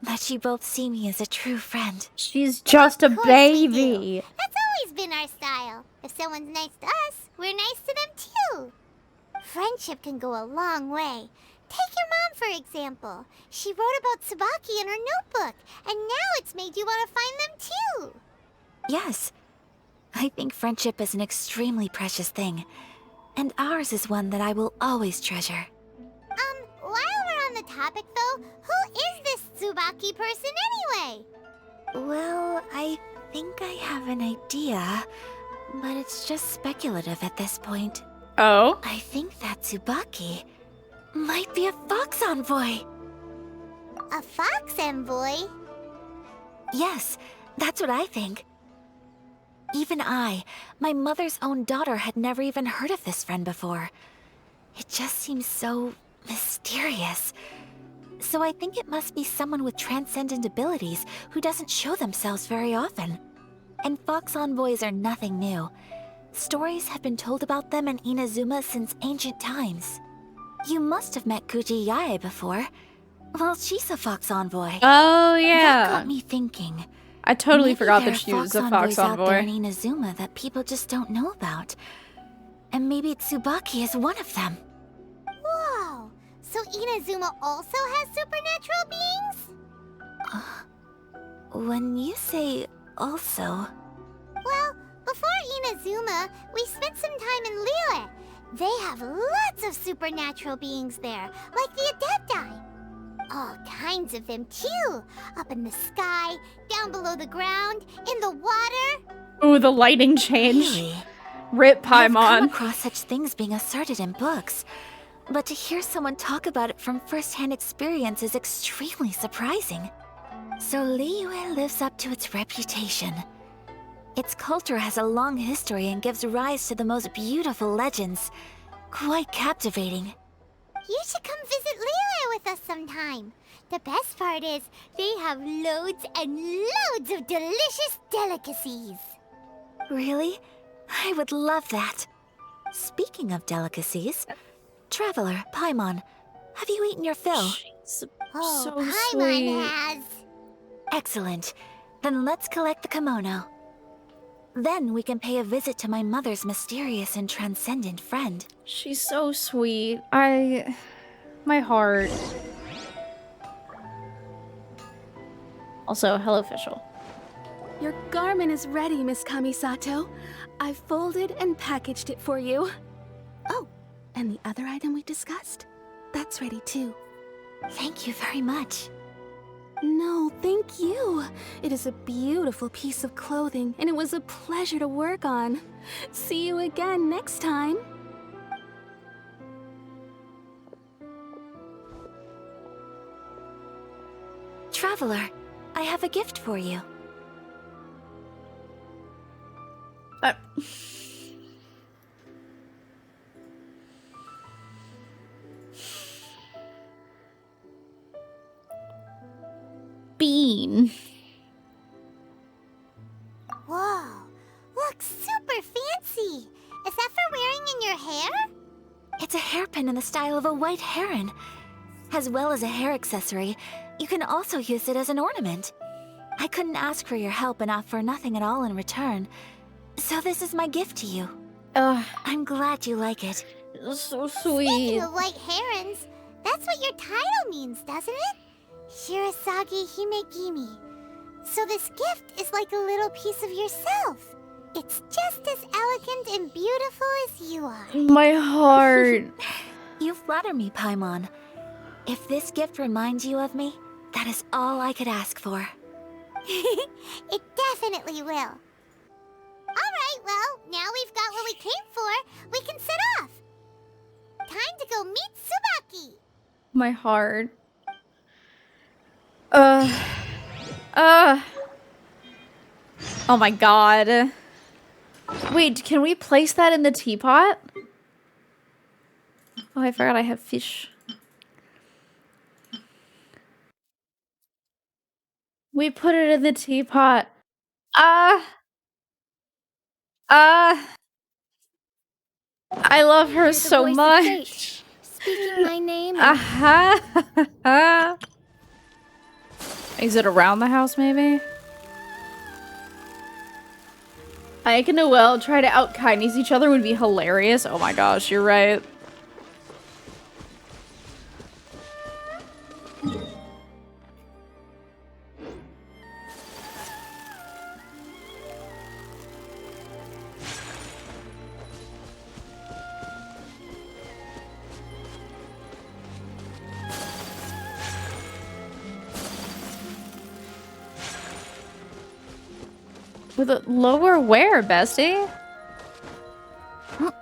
that you both see me as a true friend. She's just a Of course we do. baby. That's always been our style. If someone's nice to us, we're nice to them too. Friendship can go a long way. Take your mom, for example. She wrote about Tsubaki in her notebook, and now it's made you want to find them too. Yes, I think friendship is an extremely precious thing, and ours is one that I will always treasure. While we're on the topic though, who is this Tsubaki person anyway? Well, I think I have an idea, but it's just speculative at this point. Oh? I think that Tsubaki might be a fox envoy. A fox envoy? Yes, that's what I think. Even I, my mother's own daughter, had never even heard of this friend before. It just seems so mysterious. So I think it must be someone with transcendent abilities who doesn't show themselves very often. And fox envoys are nothing new. Stories have been told about them in Inazuma since ancient times. You must have met Kuji Yae before. Well, she's a fox envoy. Oh, That yeah. got me thinking. I totally Maybe forgot there that are she was a fox envoys out there in envoy. Inazuma that people just don't know about. And maybe Tsubaki is one of them. Whoa! So Inazuma also has supernatural beings? When you say also... Well, before Inazuma, we spent some time in Liyue. They have lots of supernatural beings there, like the Adepti. All kinds of them too. Up in the sky, down below the ground, in the water. Ooh, the lighting changed. Really? Rip I've come Paimon. across such things being asserted in books. But to hear someone talk about it from first-hand experience is extremely surprising. So Liyue lives up to its reputation. Its culture has a long history and gives rise to the most beautiful legends. Quite captivating. You should come visit Liyue with us sometime. The best part is, they have loads and loads of delicious delicacies. Really? I would love that. Speaking of delicacies, Traveler, Paimon, have you eaten your fill? She's Oh, so Paimon sweet. has. Excellent. Then let's collect the kimono. Then we can pay a visit to my mother's mysterious and transcendent friend. She's so sweet. My heart. Also, hello, official. Your garment is ready, Miss Kamisato. I've folded and packaged it for you. Oh, and the other item we discussed? That's ready too. Thank you very much. No, thank you. It is a beautiful piece of clothing, and it was a pleasure to work on. See you again next time. Traveler, I have a gift for you. looks super fancy. Is that for wearing in your hair? It's a hairpin in the style of a white heron. As well as a hair accessory, you can also use it as an ornament. I couldn't ask for your help and offer nothing at all in return. So this is my gift to you. I'm glad you like it. So Speaking sweet. of white herons, that's what your title means, doesn't it? Shirasagi Himegimi. So this gift is like a little piece of yourself. It's just as elegant and beautiful as you are. My heart. You flatter me, Paimon. If this gift reminds you of me, that is all I could ask for. It definitely will. Alright, well, now we've got what we came for. We can set off. Time to go meet Tsubaki. My heart. Oh my god. Wait, can we place that in the teapot? Oh, I forgot I have fish. We put it in the teapot. I love her You're the so voice of much. fate, speaking my name. And Is it around the house, maybe? Ayaka and Noelle try to out-kindness each other would be hilarious. Oh my gosh, you're right. With a lower where, bestie? Oh,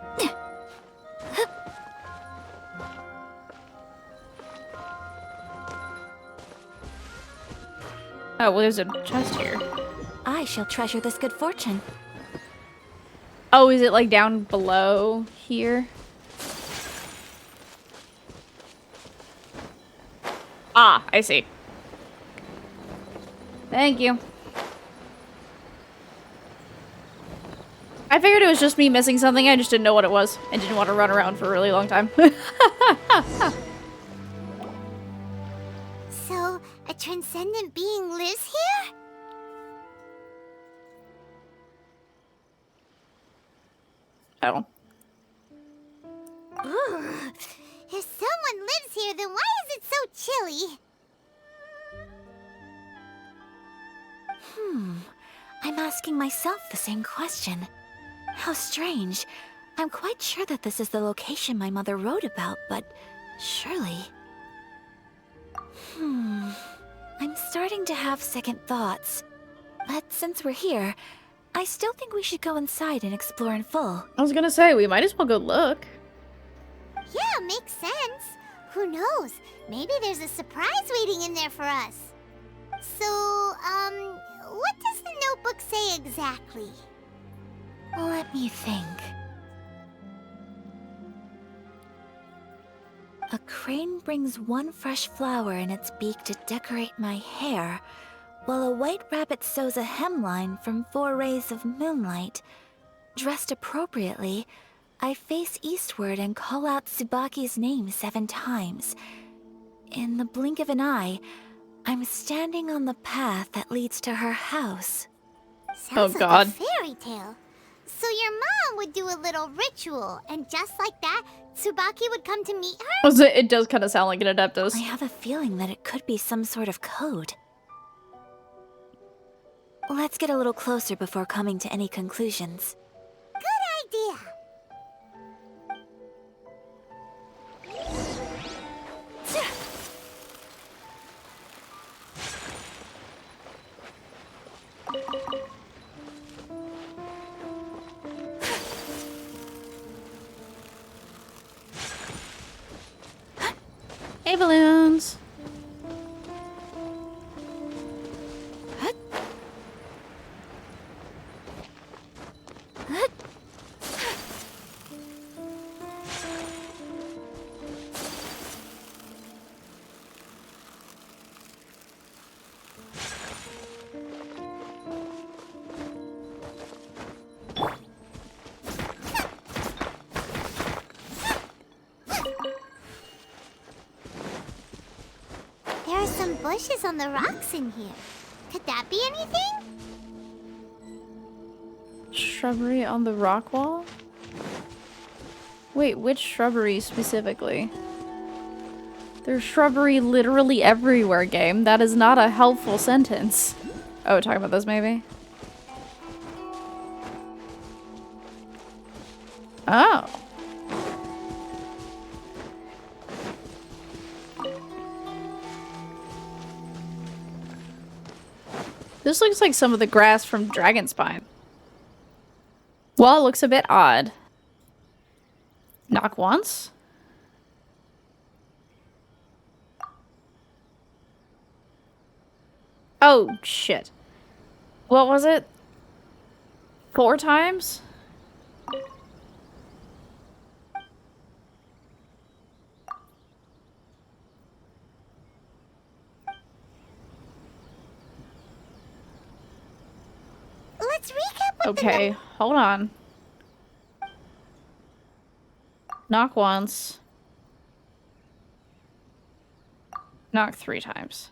well, there's a chest here. I shall treasure this good fortune. Oh, is it like down below here? Ah, I see. Thank you. I figured it was just me missing something. I just didn't know what it was. I didn't want to run around for a really long time. So, a transcendent being lives here? Oh. Ooh. If someone lives here, then why is it so chilly? I'm asking myself the same question. How strange. I'm quite sure that this is the location my mother wrote about, but surely... I'm starting to have second thoughts. But since we're here, I still think we should go inside and explore in full. I was gonna say, we might as well go look. Yeah, makes sense. Who knows? Maybe there's a surprise waiting in there for us. So, what does the notebook say exactly? Let me think. A crane brings one fresh flower in its beak to decorate my hair, while a white rabbit sews a hemline from 4 rays of moonlight. Dressed appropriately, I face eastward and call out Tsubaki's name 7 times. In the blink of an eye, I'm standing on the path that leads to her house. Sounds God. like a fairy tale. So your mom would do a little ritual, and just like that, Tsubaki would come to meet her? It does kind of sound like an Adeptus. I have a feeling that it could be some sort of code. Let's get a little closer before coming to any conclusions. Good idea. Hey, balloons. bushes on the rocks in here. Could that be anything? Shrubbery on the rock wall? Wait, which shrubbery specifically? There's shrubbery literally everywhere, game. That is not a helpful sentence. Oh, talking about this maybe? Oh. This looks like some of the grass from Dragonspine. Well, it looks a bit odd. Knock once? Oh, shit. What was it? 4 times? Let's recap what Okay, hold on. Knock once. Knock 3 times.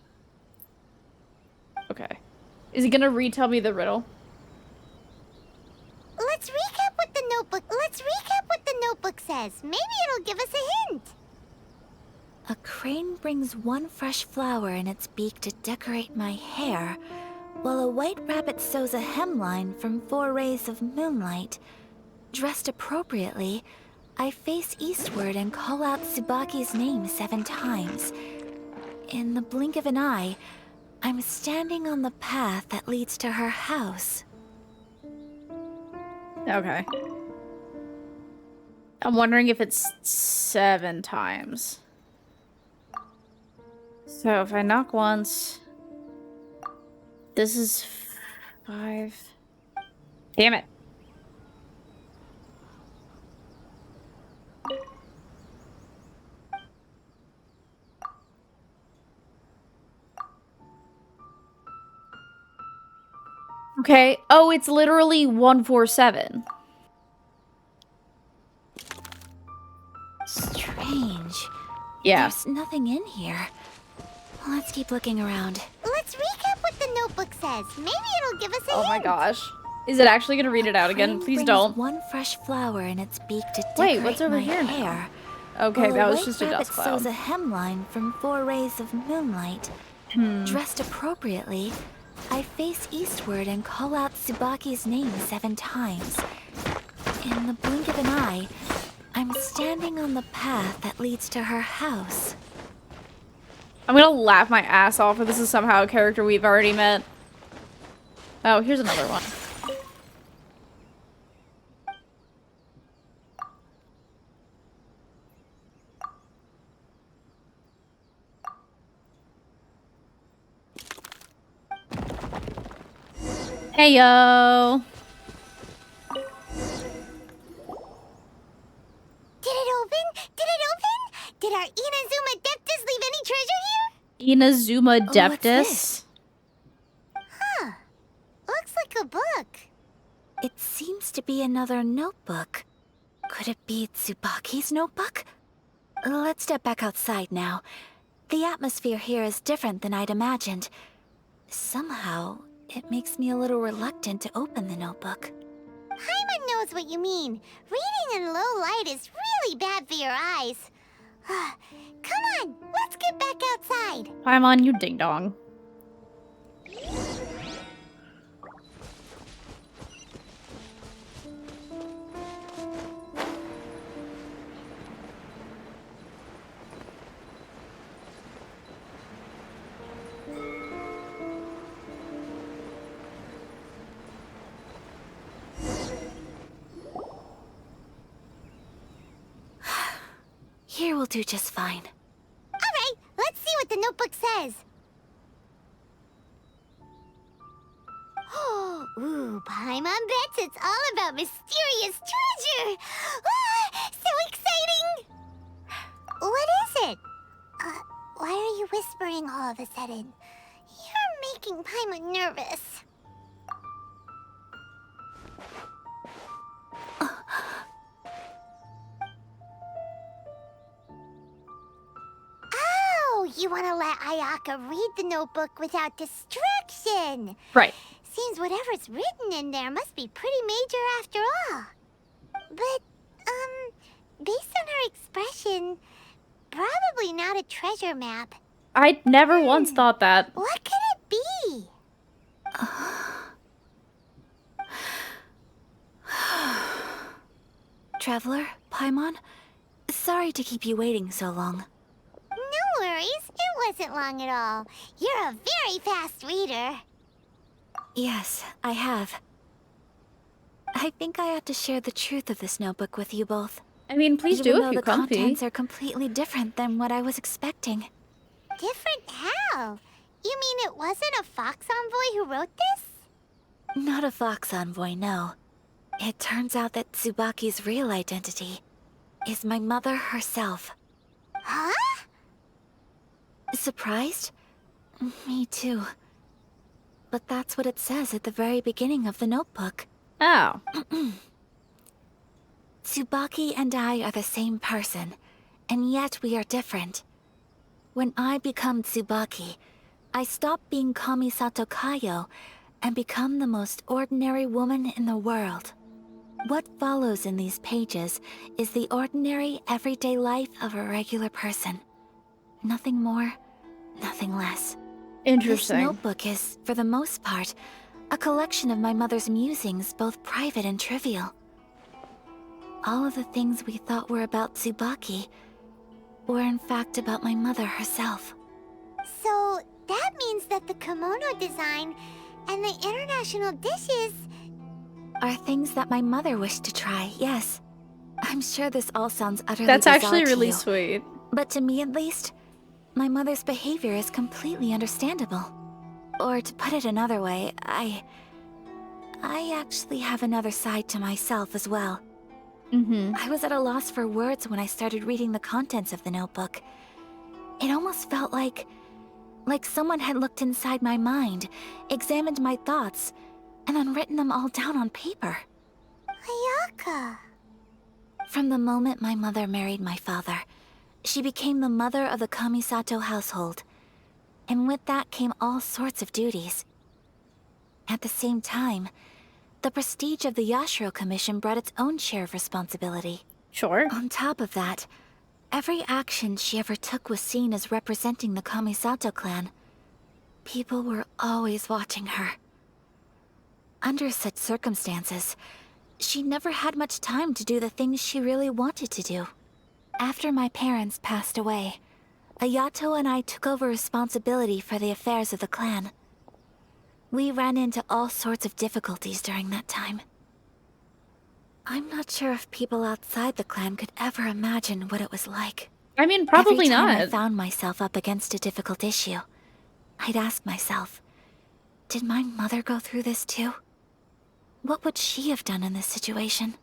Okay. Is he gonna retell me the riddle? Let's recap what the notebook. Let's recap what the notebook says. Maybe it'll give us a hint. A crane brings one fresh flower in its beak to decorate my hair, while a white rabbit sews a hemline from 4 rays of moonlight. Dressed appropriately, I face eastward and call out Tsubaki's name 7 times. In the blink of an eye, I'm standing on the path that leads to her house. Okay. I'm wondering if it's 7 times. So if I knock once... This is 5... Damn it. Okay. Oh, it's literally 147. Strange. Yeah. There's nothing in here. Let's keep looking around. Let's recap what the notebook says. Maybe it'll give us a hint. Oh my gosh. Is it actually gonna read it out again? Crane Please brings don't. one fresh flower in its beak to Wait, decorate what's over my here now? hair. Okay, while that a was white just a rabbit dust cloud. sews a hemline from 4 rays of moonlight. Dressed appropriately, I face eastward and call out Tsubaki's name 7 times. In the blink of an eye, I'm standing on the path that leads to her house. I'm gonna laugh my ass off if this is somehow a character we've already met. Oh, here's another one. Hey yo. Did it open? Did it open? Did our Inazuma Deptus leave any treasure here? Inazuma What's Deptus? this? Huh. Looks like a book. It seems to be another notebook. Could it be Tsubaki's notebook? Let's step back outside now. The atmosphere here is different than I'd imagined. Somehow, it makes me a little reluctant to open the notebook. Paimon knows what you mean. Reading in low light is really bad for your eyes. Come on, let's get back outside. Paimon, you ding dong. Here will do just fine. All right, let's see what the notebook says. Ooh, Paimon bets it's all about mysterious treasure. Ah, so exciting! What is it? Why are you whispering all of a sudden? You're making Paimon nervous. Oh, you want to let Ayaka read the notebook without distraction. Right. Seems whatever's written in there must be pretty major after all. But, based on her expression, probably not a treasure map. I never once thought that. What could it be? Traveler, Paimon, sorry to keep you waiting so long. No worries, it wasn't long at all. You're a very fast reader. Yes, I have. I think I have to share the truth of this notebook with you both. I mean, please do Even if though you're the comfy. contents are completely different than what I was expecting. Different how? You mean it wasn't a Fox Envoy who wrote this? Not a Fox Envoy, no. It turns out that Tsubaki's real identity is my mother herself. Huh? Surprised? Me too. But that's what it says at the very beginning of the notebook. Oh. Tsubaki and I are the same person, and yet we are different. When I become Tsubaki, I stop being Kamisato Kayo and become the most ordinary woman in the world. What follows in these pages is the ordinary, everyday life of a regular person. Nothing more, nothing less. Interesting. This notebook is, for the most part, a collection of my mother's musings, both private and trivial. All of the things we thought were about Tsubaki were in fact about my mother herself. So, that means that the kimono design and the international dishes... Are things that my mother wished to try, yes. I'm sure this all sounds utterly That's bizarre actually to really you, sweet. but to me at least, my mother's behavior is completely understandable. Or to put it another way, I actually have another side to myself as well. I was at a loss for words when I started reading the contents of the notebook. It almost felt like someone had looked inside my mind, examined my thoughts, and then written them all down on paper. Ayaka. From the moment my mother married my father, she became the mother of the Kamisato household. And with that came all sorts of duties. At the same time, the prestige of the Yashiro Commission brought its own share of responsibility. Sure. On top of that, every action she ever took was seen as representing the Kamisato clan. People were always watching her. Under such circumstances, she never had much time to do the things she really wanted to do. After my parents passed away, Ayato and I took over responsibility for the affairs of the clan. We ran into all sorts of difficulties during that time. I'm not sure if people outside the clan could ever imagine what it was like. I mean, probably Every time I not. found myself up against a difficult issue, I'd ask myself, did my mother go through this too? What would she have done in this situation?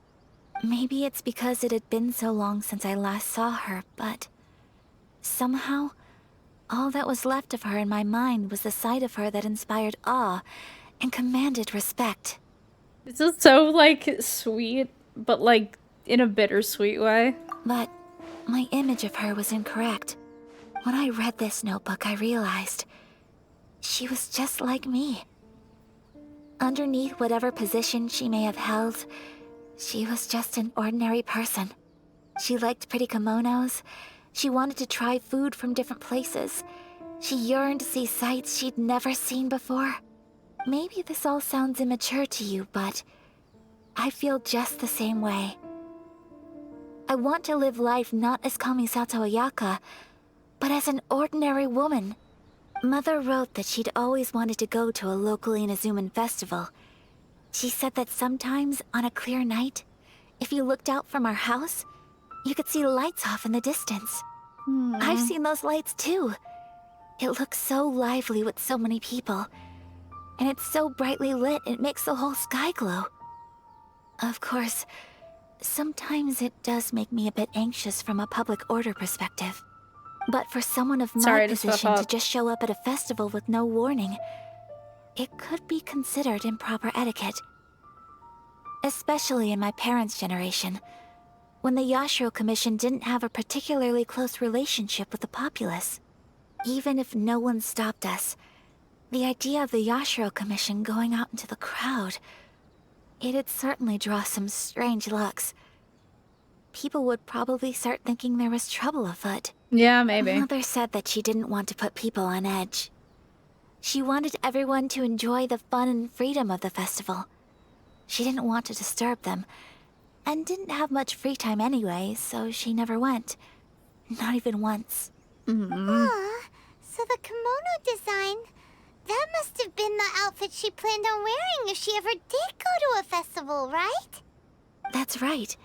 Maybe it's because it had been so long since I last saw her, but somehow, all that was left of her in my mind was the side of her that inspired awe and commanded respect. This is so, like, sweet, but, like, in a bittersweet way. But my image of her was incorrect. When I read this notebook, I realized she was just like me. Underneath whatever position she may have held, she was just an ordinary person. She liked pretty kimonos. She wanted to try food from different places. She yearned to see sights she'd never seen before. Maybe this all sounds immature to you, but I feel just the same way. I want to live life not as Kamisato Ayaka, but as an ordinary woman. Mother wrote that she'd always wanted to go to a local Inazuman festival. She said that sometimes, on a clear night, if you looked out from our house, you could see lights off in the distance. I've seen those lights too. It looks so lively with so many people. And it's so brightly lit, it makes the whole sky glow. Of course, sometimes it does make me a bit anxious from a public order perspective. But for someone of my position to just show up at a festival with no warning, it could be considered improper etiquette. Especially in my parents' generation, when the Yashiro Commission didn't have a particularly close relationship with the populace. Even if no one stopped us, the idea of the Yashiro Commission going out into the crowd, it'd certainly draw some strange looks. People would probably start thinking there was trouble afoot. Yeah, maybe. Mother said that she didn't want to put people on edge. She wanted everyone to enjoy the fun and freedom of the festival. She didn't want to disturb them, and didn't have much free time anyway, so she never went. Not even once. Aw, so the kimono design, that must have been the outfit she planned on wearing if she ever did go to a festival, right? That's right.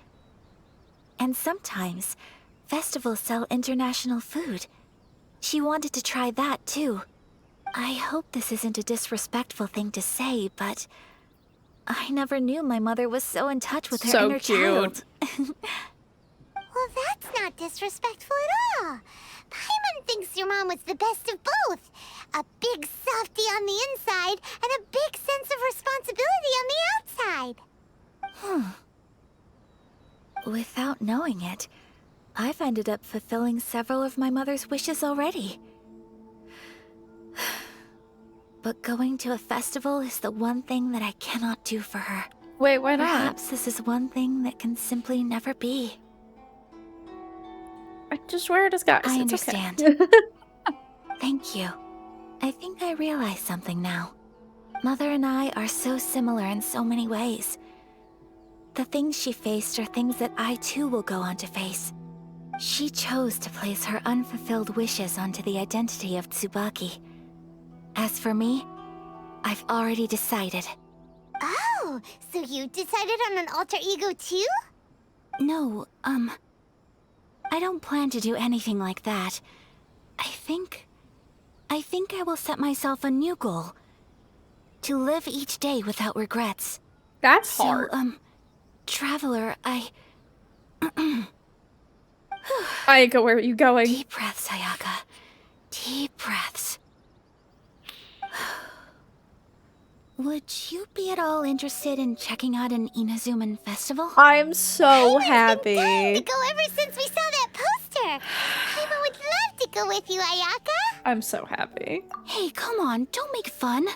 And sometimes, festivals sell international food. She wanted to try that too. I hope this isn't a disrespectful thing to say, but I never knew my mother was so in touch with her So inner cute. child. Well, that's not disrespectful at all. Paimon thinks your mom was the best of both. A big softie on the inside and a big sense of responsibility on the outside. Without knowing it, I've ended up fulfilling several of my mother's wishes already. But going to a festival is the one thing that I cannot do for her. Wait, why not? Perhaps this is one thing that can simply never be. I just wear it as guys. I It's okay. understand. Thank you. I think I realize something now. Mother and I are so similar in so many ways. The things she faced are things that I too will go on to face. She chose to place her unfulfilled wishes onto the identity of Tsubaki. As for me, I've already decided. Oh, so you decided on an alter ego too? No, I don't plan to do anything like that. I think I will set myself a new goal. To live each day without regrets. That's hard. So, Traveler, Ayaka, where are you going? Deep breaths, Ayaka. Deep breaths. Would you be at all interested in checking out an Inazuman festival? I'm so Dying to happy. go ever since we saw that poster. Paimon would love to go with you, Ayaka. I'm so happy. Hey, come on, don't make fun.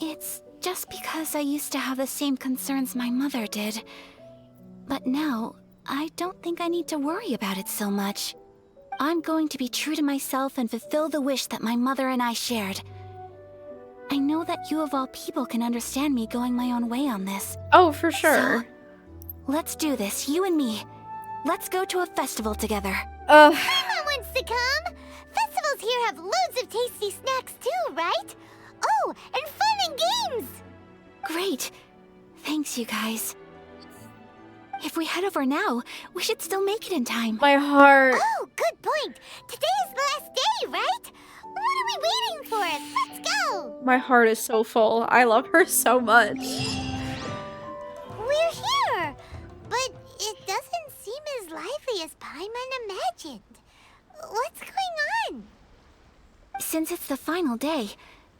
It's just because I used to have the same concerns my mother did. But now, I don't think I need to worry about it so much. I'm going to be true to myself and fulfill the wish that my mother and I shared. I know that you of all people can understand me going my own way on this. Oh, for sure. So, let's do this, you and me. Let's go to a festival together. Paimon wants to come. Festivals here have loads of tasty snacks too, right? Oh, and fun and games. Great. Thanks, you guys. If we head over now, we should still make it in time. My heart. Oh, good point. Today is the last day, right? What are we waiting for? Let's go. My heart is so full. I love her so much. We're here, but it doesn't seem as lively as Paimon imagined. What's going on? Since it's the final day,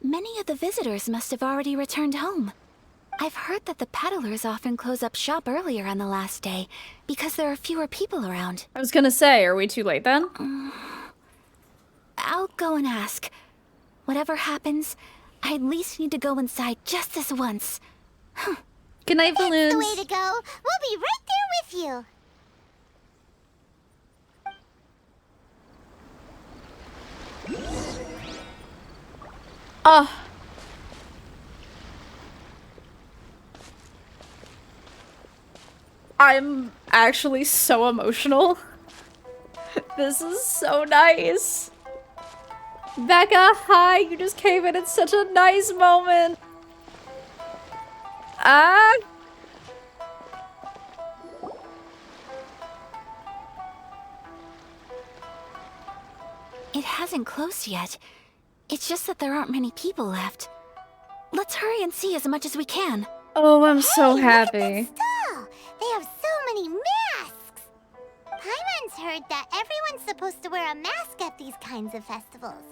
many of the visitors must have already returned home. I've heard that the peddlers often close up shop earlier on the last day because there are fewer people around. I was gonna say, are we too late then? I'll go and ask. Whatever happens, I at least need to go inside just this once. Good night, It's the way balloons. to go. We'll be right there with you. I'm actually so emotional. This is so nice. Becca, hi, you just came in at such a nice moment. Ah. It hasn't closed yet. It's just that there aren't many people left. Let's hurry and see as much as we can. Oh, I'm so Hey, happy. Look at that stall. They have so many masks. Paimon's heard that everyone's supposed to wear a mask at these kinds of festivals.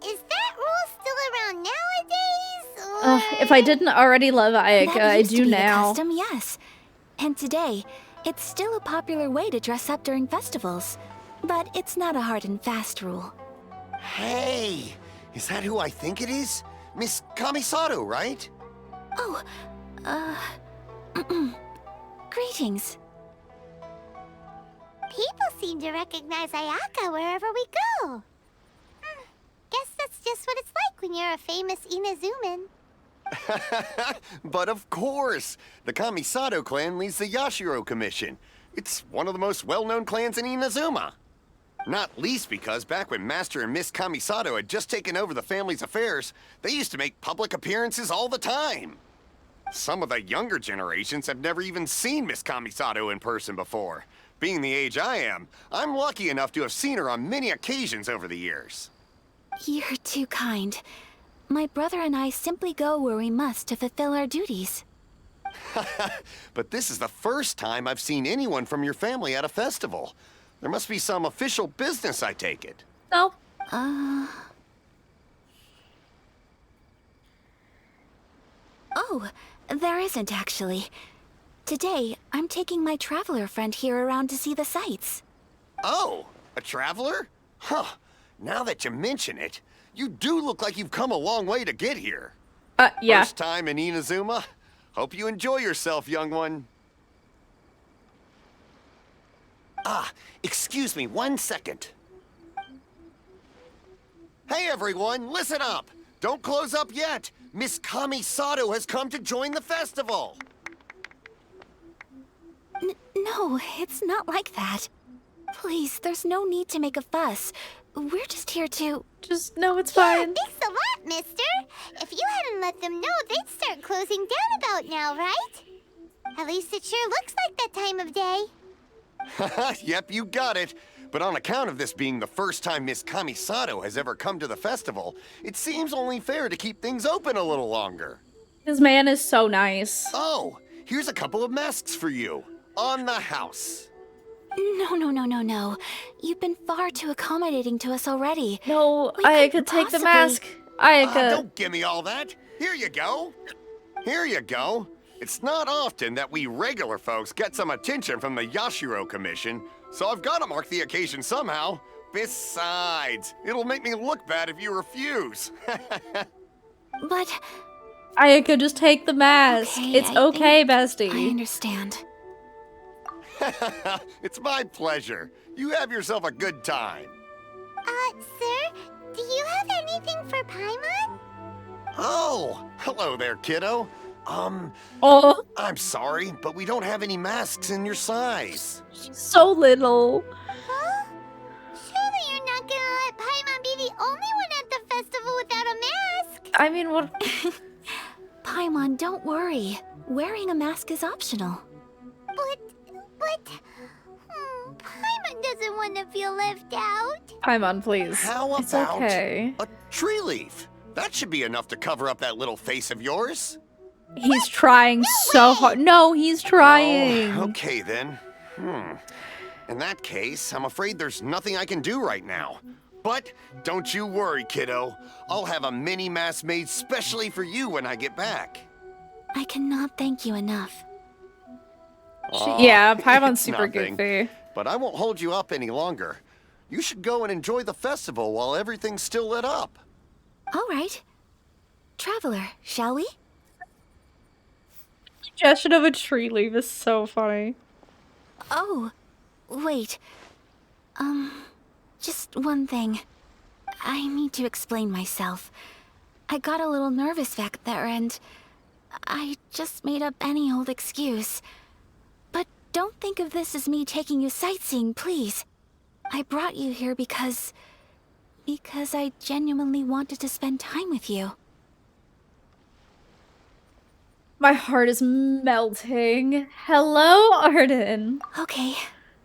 Is that rule still around nowadays? Or... If I didn't already love Ayaka, That I used to do be the now. custom, yes. And today, it's still a popular way to dress up during festivals. But it's not a hard and fast rule. Hey, is that who I think it is? Miss Kamisato, right? Oh, greetings. People seem to recognize Ayaka wherever we go. Guess that's just what it's like when you're a famous Inazuman. But of course, the Kamisato clan leads the Yashiro Commission. It's one of the most well-known clans in Inazuma. Not least because back when Master and Miss Kamisato had just taken over the family's affairs, they used to make public appearances all the time. Some of the younger generations have never even seen Miss Kamisato in person before. Being the age I am, I'm lucky enough to have seen her on many occasions over the years. You're too kind. My brother and I simply go where we must to fulfill our duties. But this is the first time I've seen anyone from your family at a festival. There must be some official business, I take it. No. Oh, there isn't actually. Today, I'm taking my traveler friend here around to see the sights. Oh, a traveler? Huh. Now that you mention it, you do look like you've come a long way to get here. Yeah. First time in Inazuma? Hope you enjoy yourself, young one. Excuse me 1 second. Hey everyone, listen up! Don't close up yet! Miss Kamisato has come to join the festival! No, it's not like that. Please, there's no need to make a fuss. We're just here to... No, it's Yeah, fine. thanks a lot, mister. If you hadn't let them know, they'd start closing down about now, right? At least it sure looks like that time of day. Yep, you got it. But on account of this being the first time Miss Kamisato has ever come to the festival, it seems only fair to keep things open a little longer. This man is so nice. Oh, here's a couple of masks for you. On the house. No. You've been far too accommodating to us already. No, We Ayaka, couldn't take the possibly- mask. Ayaka. Don't give me all that. Here you go. Here you go. It's not often that we regular folks get some attention from the Yashiro Commission, so I've got to mark the occasion somehow. Besides, it'll make me look bad if you refuse. But... Ayaka, just take the mask. Okay, It's okay, bestie. I understand. It's my pleasure. You have yourself a good time. Sir, do you have anything for Paimon? Oh, hello there, kiddo. Oh, I'm sorry, but we don't have any masks in your size. she's so little. Huh? Surely you're not gonna let Paimon be the only one at the festival without a mask? I mean, what? Paimon, don't worry. Wearing a mask is optional. Paimon doesn't want to feel left out. Paimon, please. How It's about okay. a tree leaf? That should be enough to cover up that little face of yours. He's trying so hard. No, he's trying. Oh, okay then. In that case, I'm afraid there's nothing I can do right now. But don't you worry, kiddo. I'll have a mini mask made specially for you when I get back. I cannot thank you enough. Yeah, Paimon's it's super nothing. goofy. But I won't hold you up any longer. You should go and enjoy the festival while everything's still lit up. All right. Traveler, shall we? Suggestion of a tree leaf is so funny. Oh, wait. Just one thing. I need to explain myself. I got a little nervous back there and I just made up any old excuse. But don't think of this as me taking you sightseeing, please. I brought you here because I genuinely wanted to spend time with you. My heart is melting. Hello, Arden. Okay,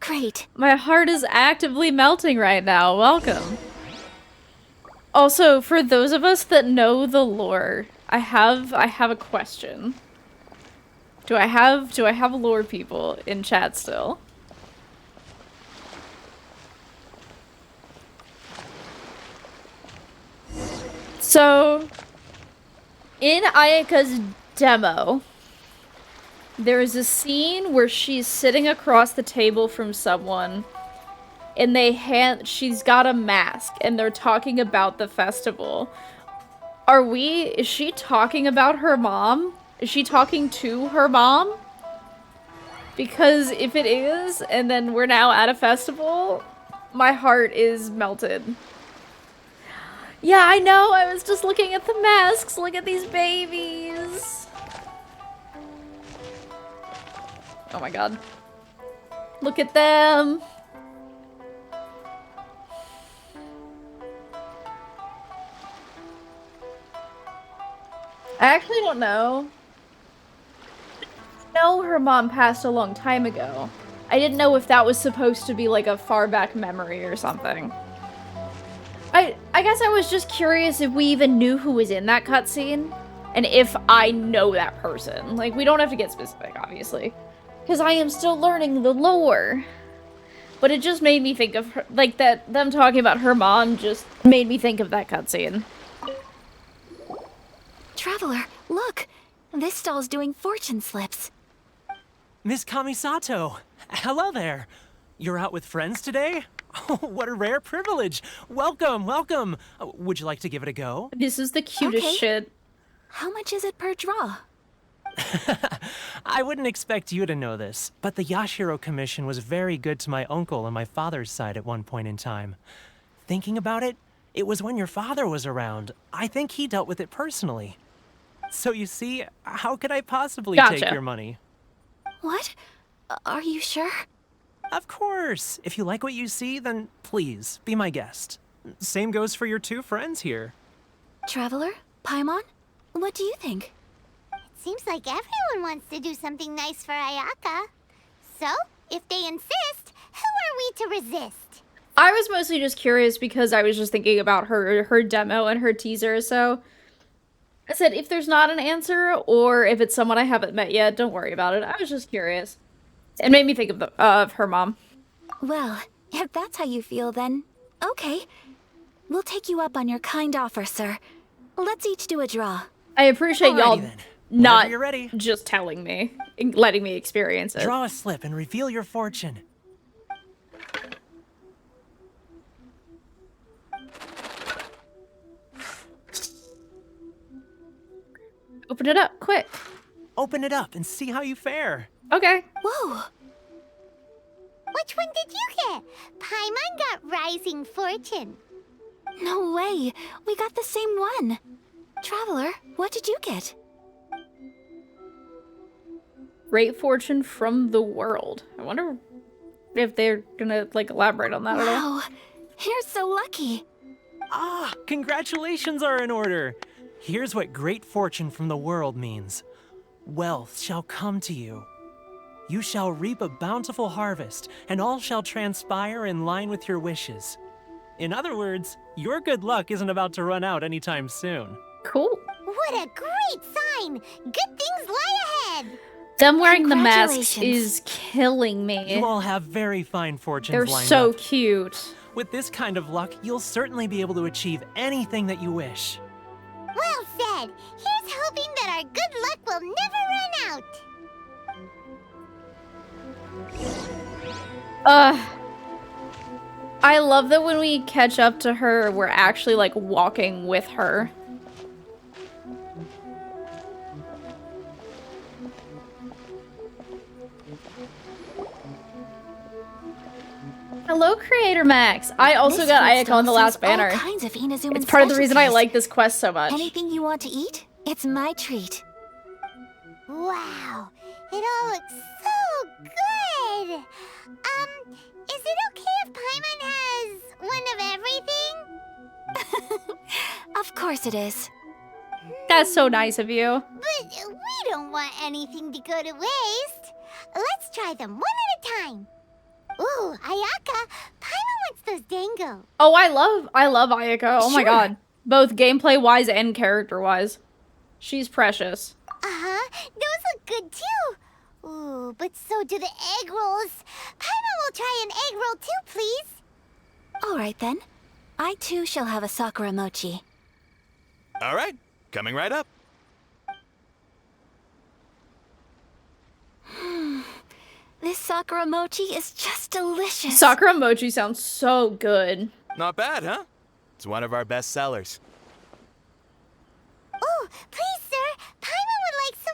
great. My heart is actively melting right now. Welcome. Also, for those of us that know the lore, I have a question. Do I have lore people in chat still? So, in Ayaka's demo, there is a scene where she's sitting across the table from someone, and she's got a mask, and they're talking about the festival. Is she talking about her mom? Is she talking to her mom? Because if it is, and then we're now at a festival, my heart is melted. Yeah, I know, I was just looking at the masks. Look at these babies. Oh my god. Look at them. I actually don't know. I know her mom passed a long time ago. I didn't know if that was supposed to be like a far back memory or something. I guess I was just curious if we even knew who was in that cutscene, and if I know that person. Like, we don't have to get specific, obviously, because I am still learning the lore. But it just made me think of her, like, them talking about her mom just made me think of that cutscene. Traveler, look! This stall's doing fortune slips. Miss Kamisato! Hello there! You're out with friends today? Oh, what a rare privilege! Welcome, welcome! Would you like to give it a go? This is the cutest shit. How much is it per draw? I wouldn't expect you to know this, but the Yashiro Commission was very good to my uncle on my father's side at one point in time. Thinking about it, it was when your father was around. I think he dealt with it personally. So you see, how could I possibly take your money? What? Are you sure? Of course! If you like what you see, then please, be my guest. Same goes for your two friends here. Traveler? Paimon? What do you think? It seems like everyone wants to do something nice for Ayaka. So, if they insist, who are we to resist? I was mostly just curious because I was just thinking about her demo and her teaser, so... I said, if there's not an answer, or if it's someone I haven't met yet, don't worry about it. I was just curious. It made me think of her mom. Well, if that's how you feel, then okay. We'll take you up on your kind offer, sir. Let's each do a draw. I appreciate y'all not you're ready. just telling me, letting me experience it. Draw a slip and reveal your fortune. Open it up, quick. Open it up and see how you fare. Okay. Whoa! Which one did you get? Paimon got Rising Fortune. No way! We got the same one! Traveler, what did you get? Great fortune from the world. I wonder if they're gonna, like, elaborate on that at all. Wow! You're so lucky! Ah, congratulations are in order. Here's what great fortune from the world means. Wealth shall come to you. You shall reap a bountiful harvest, and all shall transpire in line with your wishes. In other words, your good luck isn't about to run out anytime soon. Cool. What a great sign! Good things lie ahead! Them wearing the masks is killing me. You all have very fine fortunes They're lined so up. cute. With this kind of luck, you'll certainly be able to achieve anything that you wish. Well said! Here's hoping that our good luck will never run out! I love that when we catch up to her, we're actually, like, walking with her. Hello, Creator Max. I also This got food Ayaka stall on the last sells all banner. kinds of Inazuman It's part of the reason I specialties. like this quest so much. Anything you want to eat? It's my treat. Wow, it all looks so good! Is it okay if Paimon has one of everything? Of course it is. That's so nice of you. But we don't want anything to go to waste. Let's try them one at a time. Ooh, Ayaka, Paimon wants those dango. Oh, I love Ayaka. Oh my Sure. god. Both gameplay-wise and character-wise. She's precious. Uh-huh, those look good too. Ooh, but so do the egg rolls. Paimon will try an egg roll too, please. All right then. I too shall have a Sakura mochi. All right, coming right up. This Sakura mochi is just delicious. Sakura mochi sounds so good. Not bad, huh? It's one of our best sellers. Oh, please, sir. Paimon would like some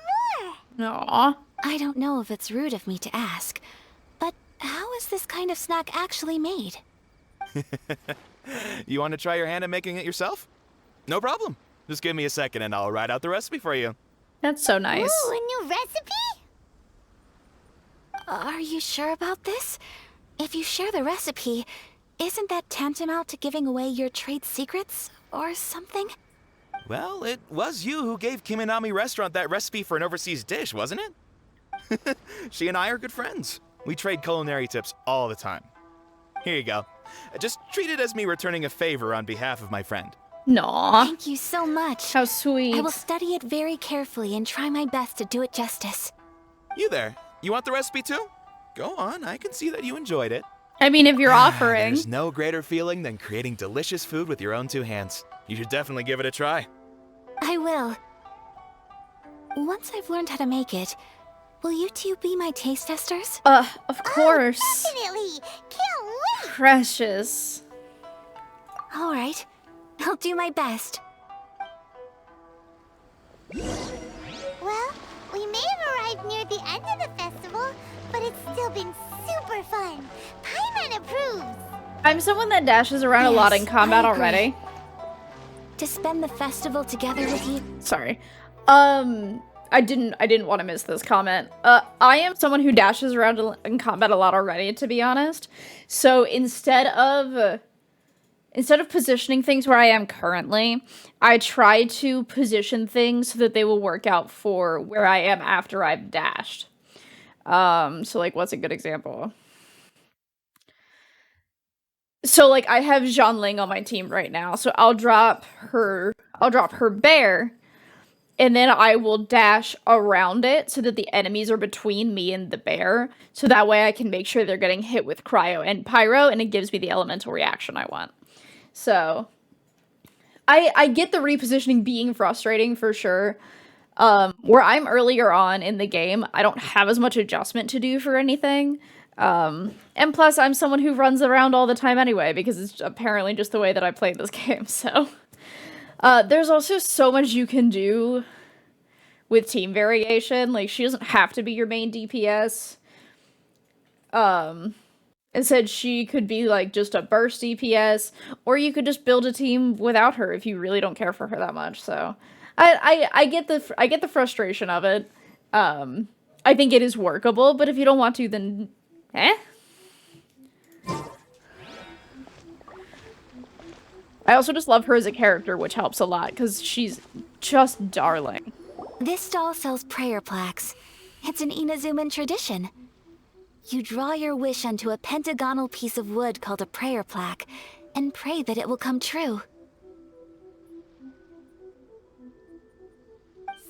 more. Aw. I don't know if it's rude of me to ask, but how is this kind of snack actually made? You want to try your hand at making it yourself? No problem. Just give me a second and I'll write out the recipe for you. That's so nice. Ooh, a new recipe? Are you sure about this? If you share the recipe, isn't that tantamount to giving away your trade secrets or something? Well, it was you who gave Kiminami Restaurant that recipe for an overseas dish, wasn't it? She and I are good friends. We trade culinary tips all the time. Here you go. Just treat it as me returning a favor on behalf of my friend. Aw. Thank you so much. How sweet. I will study it very carefully and try my best to do it justice. You there. You want the recipe too? Go on, I can see that you enjoyed it. I mean, if you're offering. There's no greater feeling than creating delicious food with your own two hands. You should definitely give it a try. I will. Once I've learned how to make it, will you two be my taste testers? Of course. Definitely. Can't wait. Precious. All right. I'll do my best. Well, we may have arrived near the end of the festival, but it's still been super fun. Paimon approves. I'm someone that dashes around a lot in Yes, combat I agree. already. To spend the festival together with you. Sorry. I didn't want to miss this comment. I am someone who dashes around in combat a lot already, to be honest. So instead of positioning things where I am currently, I try to position things so that they will work out for where I am after I've dashed. So like, what's a good example? So like, I have Zhanling on my team right now, so I'll drop her bear, and then I will dash around it so that the enemies are between me and the bear, so that way I can make sure they're getting hit with cryo and pyro, and it gives me the elemental reaction I want. So, I get the repositioning being frustrating for sure. Where I'm earlier on in the game, I don't have as much adjustment to do for anything. And plus, I'm someone who runs around all the time anyway, because it's apparently just the way that I play this game, so. There's also so much you can do with team variation. Like, she doesn't have to be your main DPS. Instead, she could be, like, just a burst DPS, or you could just build a team without her if you really don't care for her that much, so. I get the frustration of it. I think it is workable, but if you don't want to, then, I also just love her as a character, which helps a lot, because she's just darling. This stall sells prayer plaques. It's an Inazuman tradition. You draw your wish onto a pentagonal piece of wood called a prayer plaque, and pray that it will come true.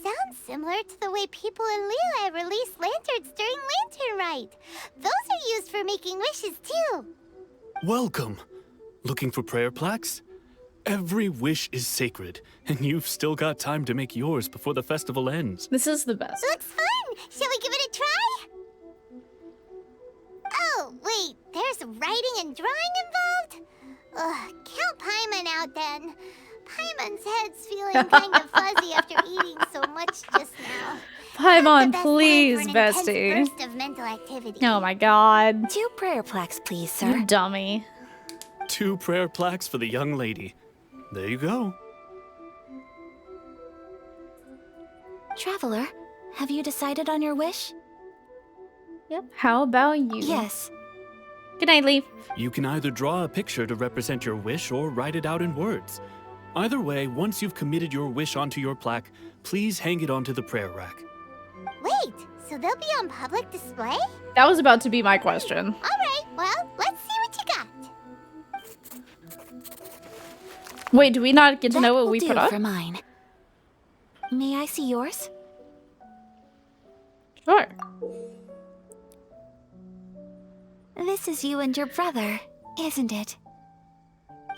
Sounds similar to the way people in Liyue release lanterns during Lantern Rite. Those are used for making wishes, too. Welcome. Looking for prayer plaques? Every wish is sacred, and you've still got time to make yours before the festival ends. This is the best. Looks fun! Shall we give it a try? Oh, wait, there's writing and drawing involved? Ugh, count Paimon out then. Paimon's head's feeling kind of fuzzy after eating so much just now. Paimon, Not the best please, time for an intense bestie. burst of mental activity. Oh my god. 2 prayer plaques, please, sir. You dummy. 2 prayer plaques for the young lady. There you go. Traveler, have you decided on your wish? Yep. How about you? Yes. Good night, Leaf. You can either draw a picture to represent your wish or write it out in words. Either way, once you've committed your wish onto your plaque, please hang it onto the prayer rack. Wait, so they'll be on public display? That was about to be my question. Alright, well, let's see what you got. Wait, do we not get to know That what will we do put up? for mine. May I see yours? Sure. This is you and your brother, isn't it?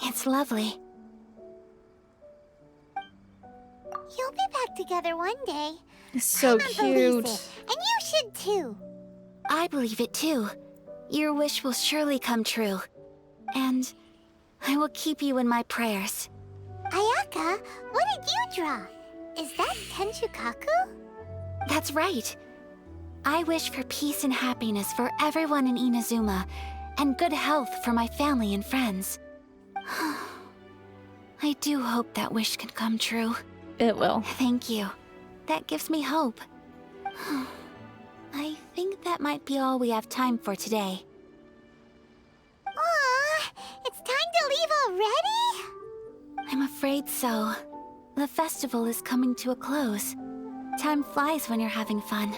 It's lovely. You'll be back together one day. So Paimon believes cute. it, and you should too. I believe it too. Your wish will surely come true. And I will keep you in my prayers. Ayaka, what did you draw? Is that Tenshukaku? That's right. I wish for peace and happiness for everyone in Inazuma, and good health for my family and friends. I do hope that wish can come true. It will. Thank you. That gives me hope. I think that might be all we have time for today. Aw, it's time to leave already? I'm afraid so. The festival is coming to a close. Time flies when you're having fun.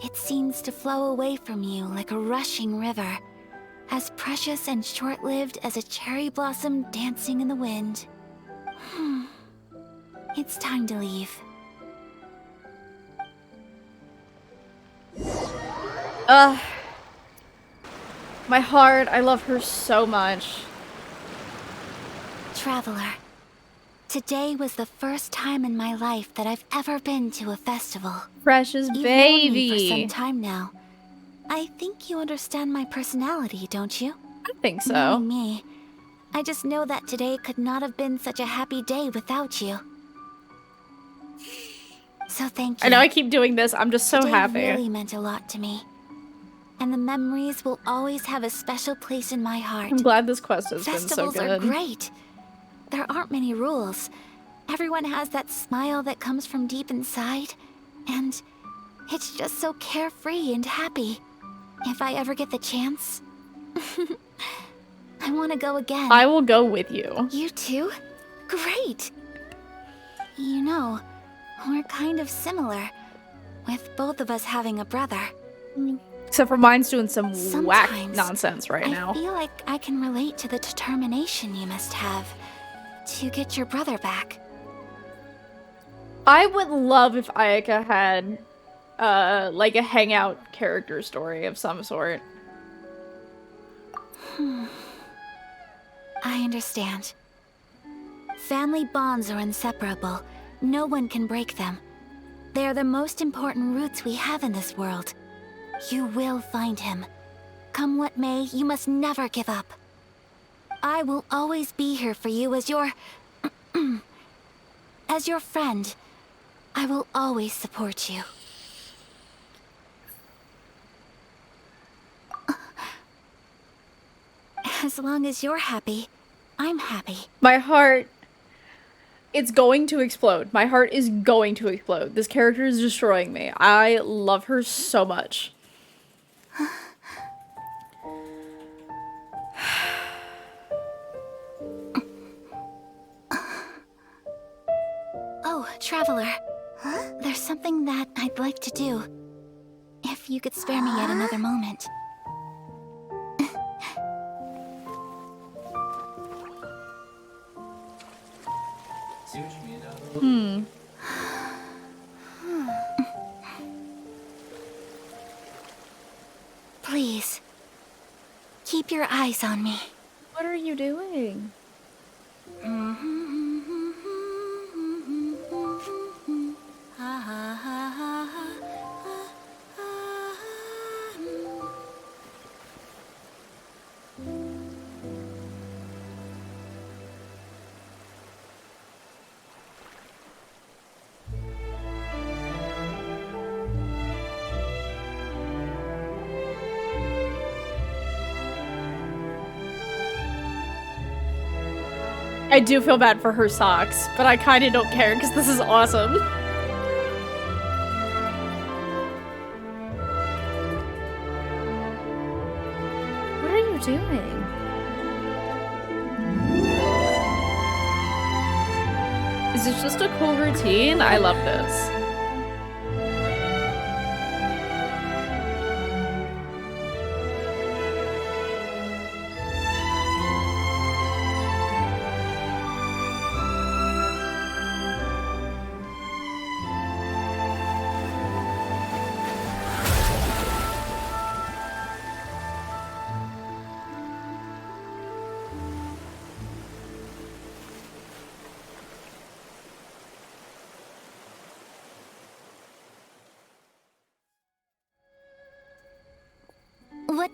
It seems to flow away from you like a rushing river, as precious and short-lived as a cherry blossom dancing in the wind. It's time to leave. My heart, I love her so much. Traveler, today was the first time in my life that I've ever been to a festival. Precious You've known me for baby. some time now. I think you understand my personality, don't you? I think so. Knowing me, I just know that today could not have been such a happy day without you. So thank you. I know I keep doing this. I'm just so Today happy. really meant a lot to me. And the memories will always have a special place in my heart. I'm glad this quest has been so Festivals good. are great. There aren't many rules. Everyone has that smile that comes from deep inside. And it's just so carefree and happy. If I ever get the chance, I want to go again. I will go with you. You too? Great! You know, we're kind of similar, with both of us having a brother. Except for mine's doing some whack Sometimes nonsense right now. I feel like I can relate to the determination you must have to get your brother back. I would love if Ayaka had, like a hangout character story of some sort. I understand. Family bonds are inseparable. No one can break them. They are the most important roots we have in this world. You will find him. Come what may, you must never give up. I will always be here for you as your... as your friend. I will always support you. As long as you're happy, I'm happy. My heart... It's going to explode. My heart is going to explode. This character is destroying me. I love her so much. Oh, Traveler. There's something that I'd like to do. If you could spare me yet another moment. Please, keep your eyes on me. What are you doing? I do feel bad for her socks, but I kind of don't care because this is awesome. What are you doing? Is this just a cool routine? I love this.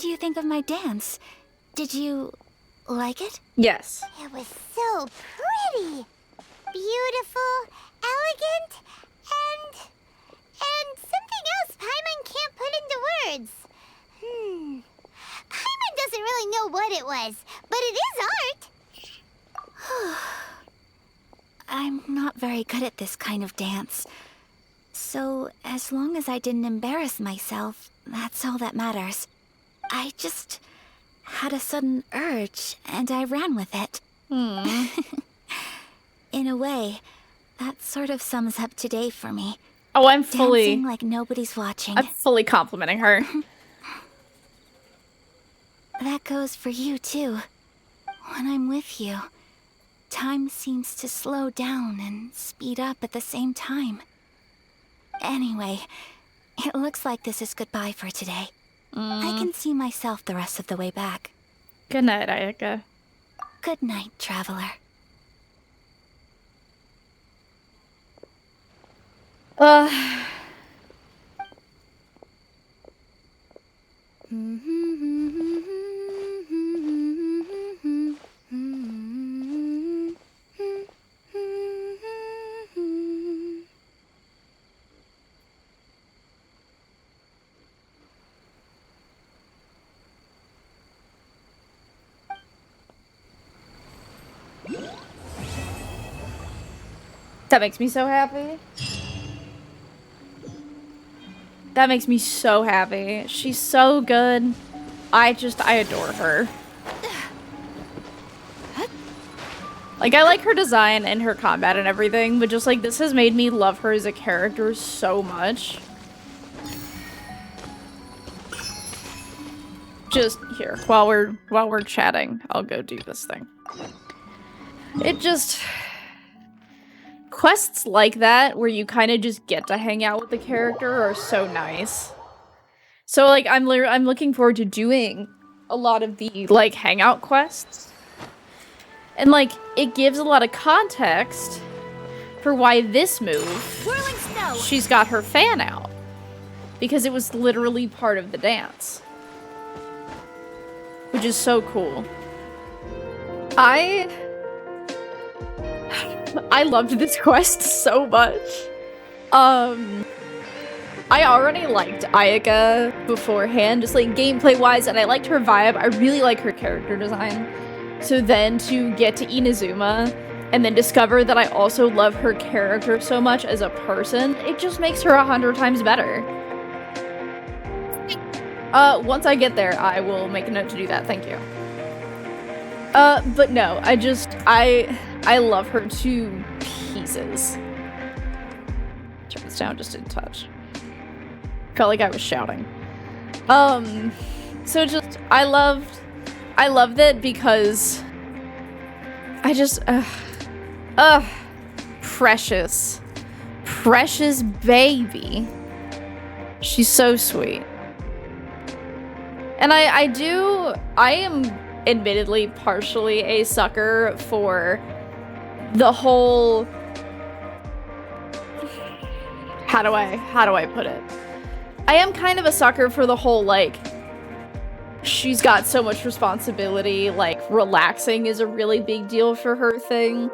do you think of my dance? Did you like it? Yes. It was so pretty. Beautiful, elegant, and something else Paimon can't put into words. Paimon doesn't really know what it was, but it is art. I'm not very good at this kind of dance. So, as long as I didn't embarrass myself, that's all that matters. I just had a sudden urge, and I ran with it. In a way, that sort of sums up today for me. Oh, I'm fully... Dancing like nobody's watching. I'm fully complimenting her. That goes for you, too. When I'm with you, time seems to slow down and speed up at the same time. Anyway, it looks like this is goodbye for today. I can see myself the rest of the way back. Good night, Ayaka. Good night, traveler. That makes me so happy. That makes me so happy. She's so good. I adore her. Like, I like her design and her combat and everything, but just like, this has made me love her as a character so much. Just here, while we're chatting, I'll go do this thing. It just... Quests like that, where you kind of just get to hang out with the character, are so nice. So, like, I'm looking forward to doing a lot of the, like, hangout quests. And, like, it gives a lot of context for why this move, she's got her fan out. Because it was literally part of the dance. Which is so cool. I loved this quest so much. I already liked Ayaka beforehand, just like gameplay-wise, and I liked her vibe. I really like her character design. So then to get to Inazuma and then discover that I also love her character so much as a person, it just makes her 100 times better. Once I get there, I will make a note to do that. Thank you. But no, I love her to pieces. Turn this down just a touch. Felt like I was shouting. So just, I loved it because precious baby. She's so sweet. And I am admittedly partially a sucker for the whole, how do I put it? I am kind of a sucker for the whole, like, she's got so much responsibility, like, relaxing is a really big deal for her thing.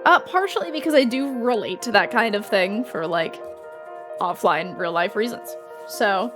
Partially because I do relate to that kind of thing for, like, offline real life reasons. So,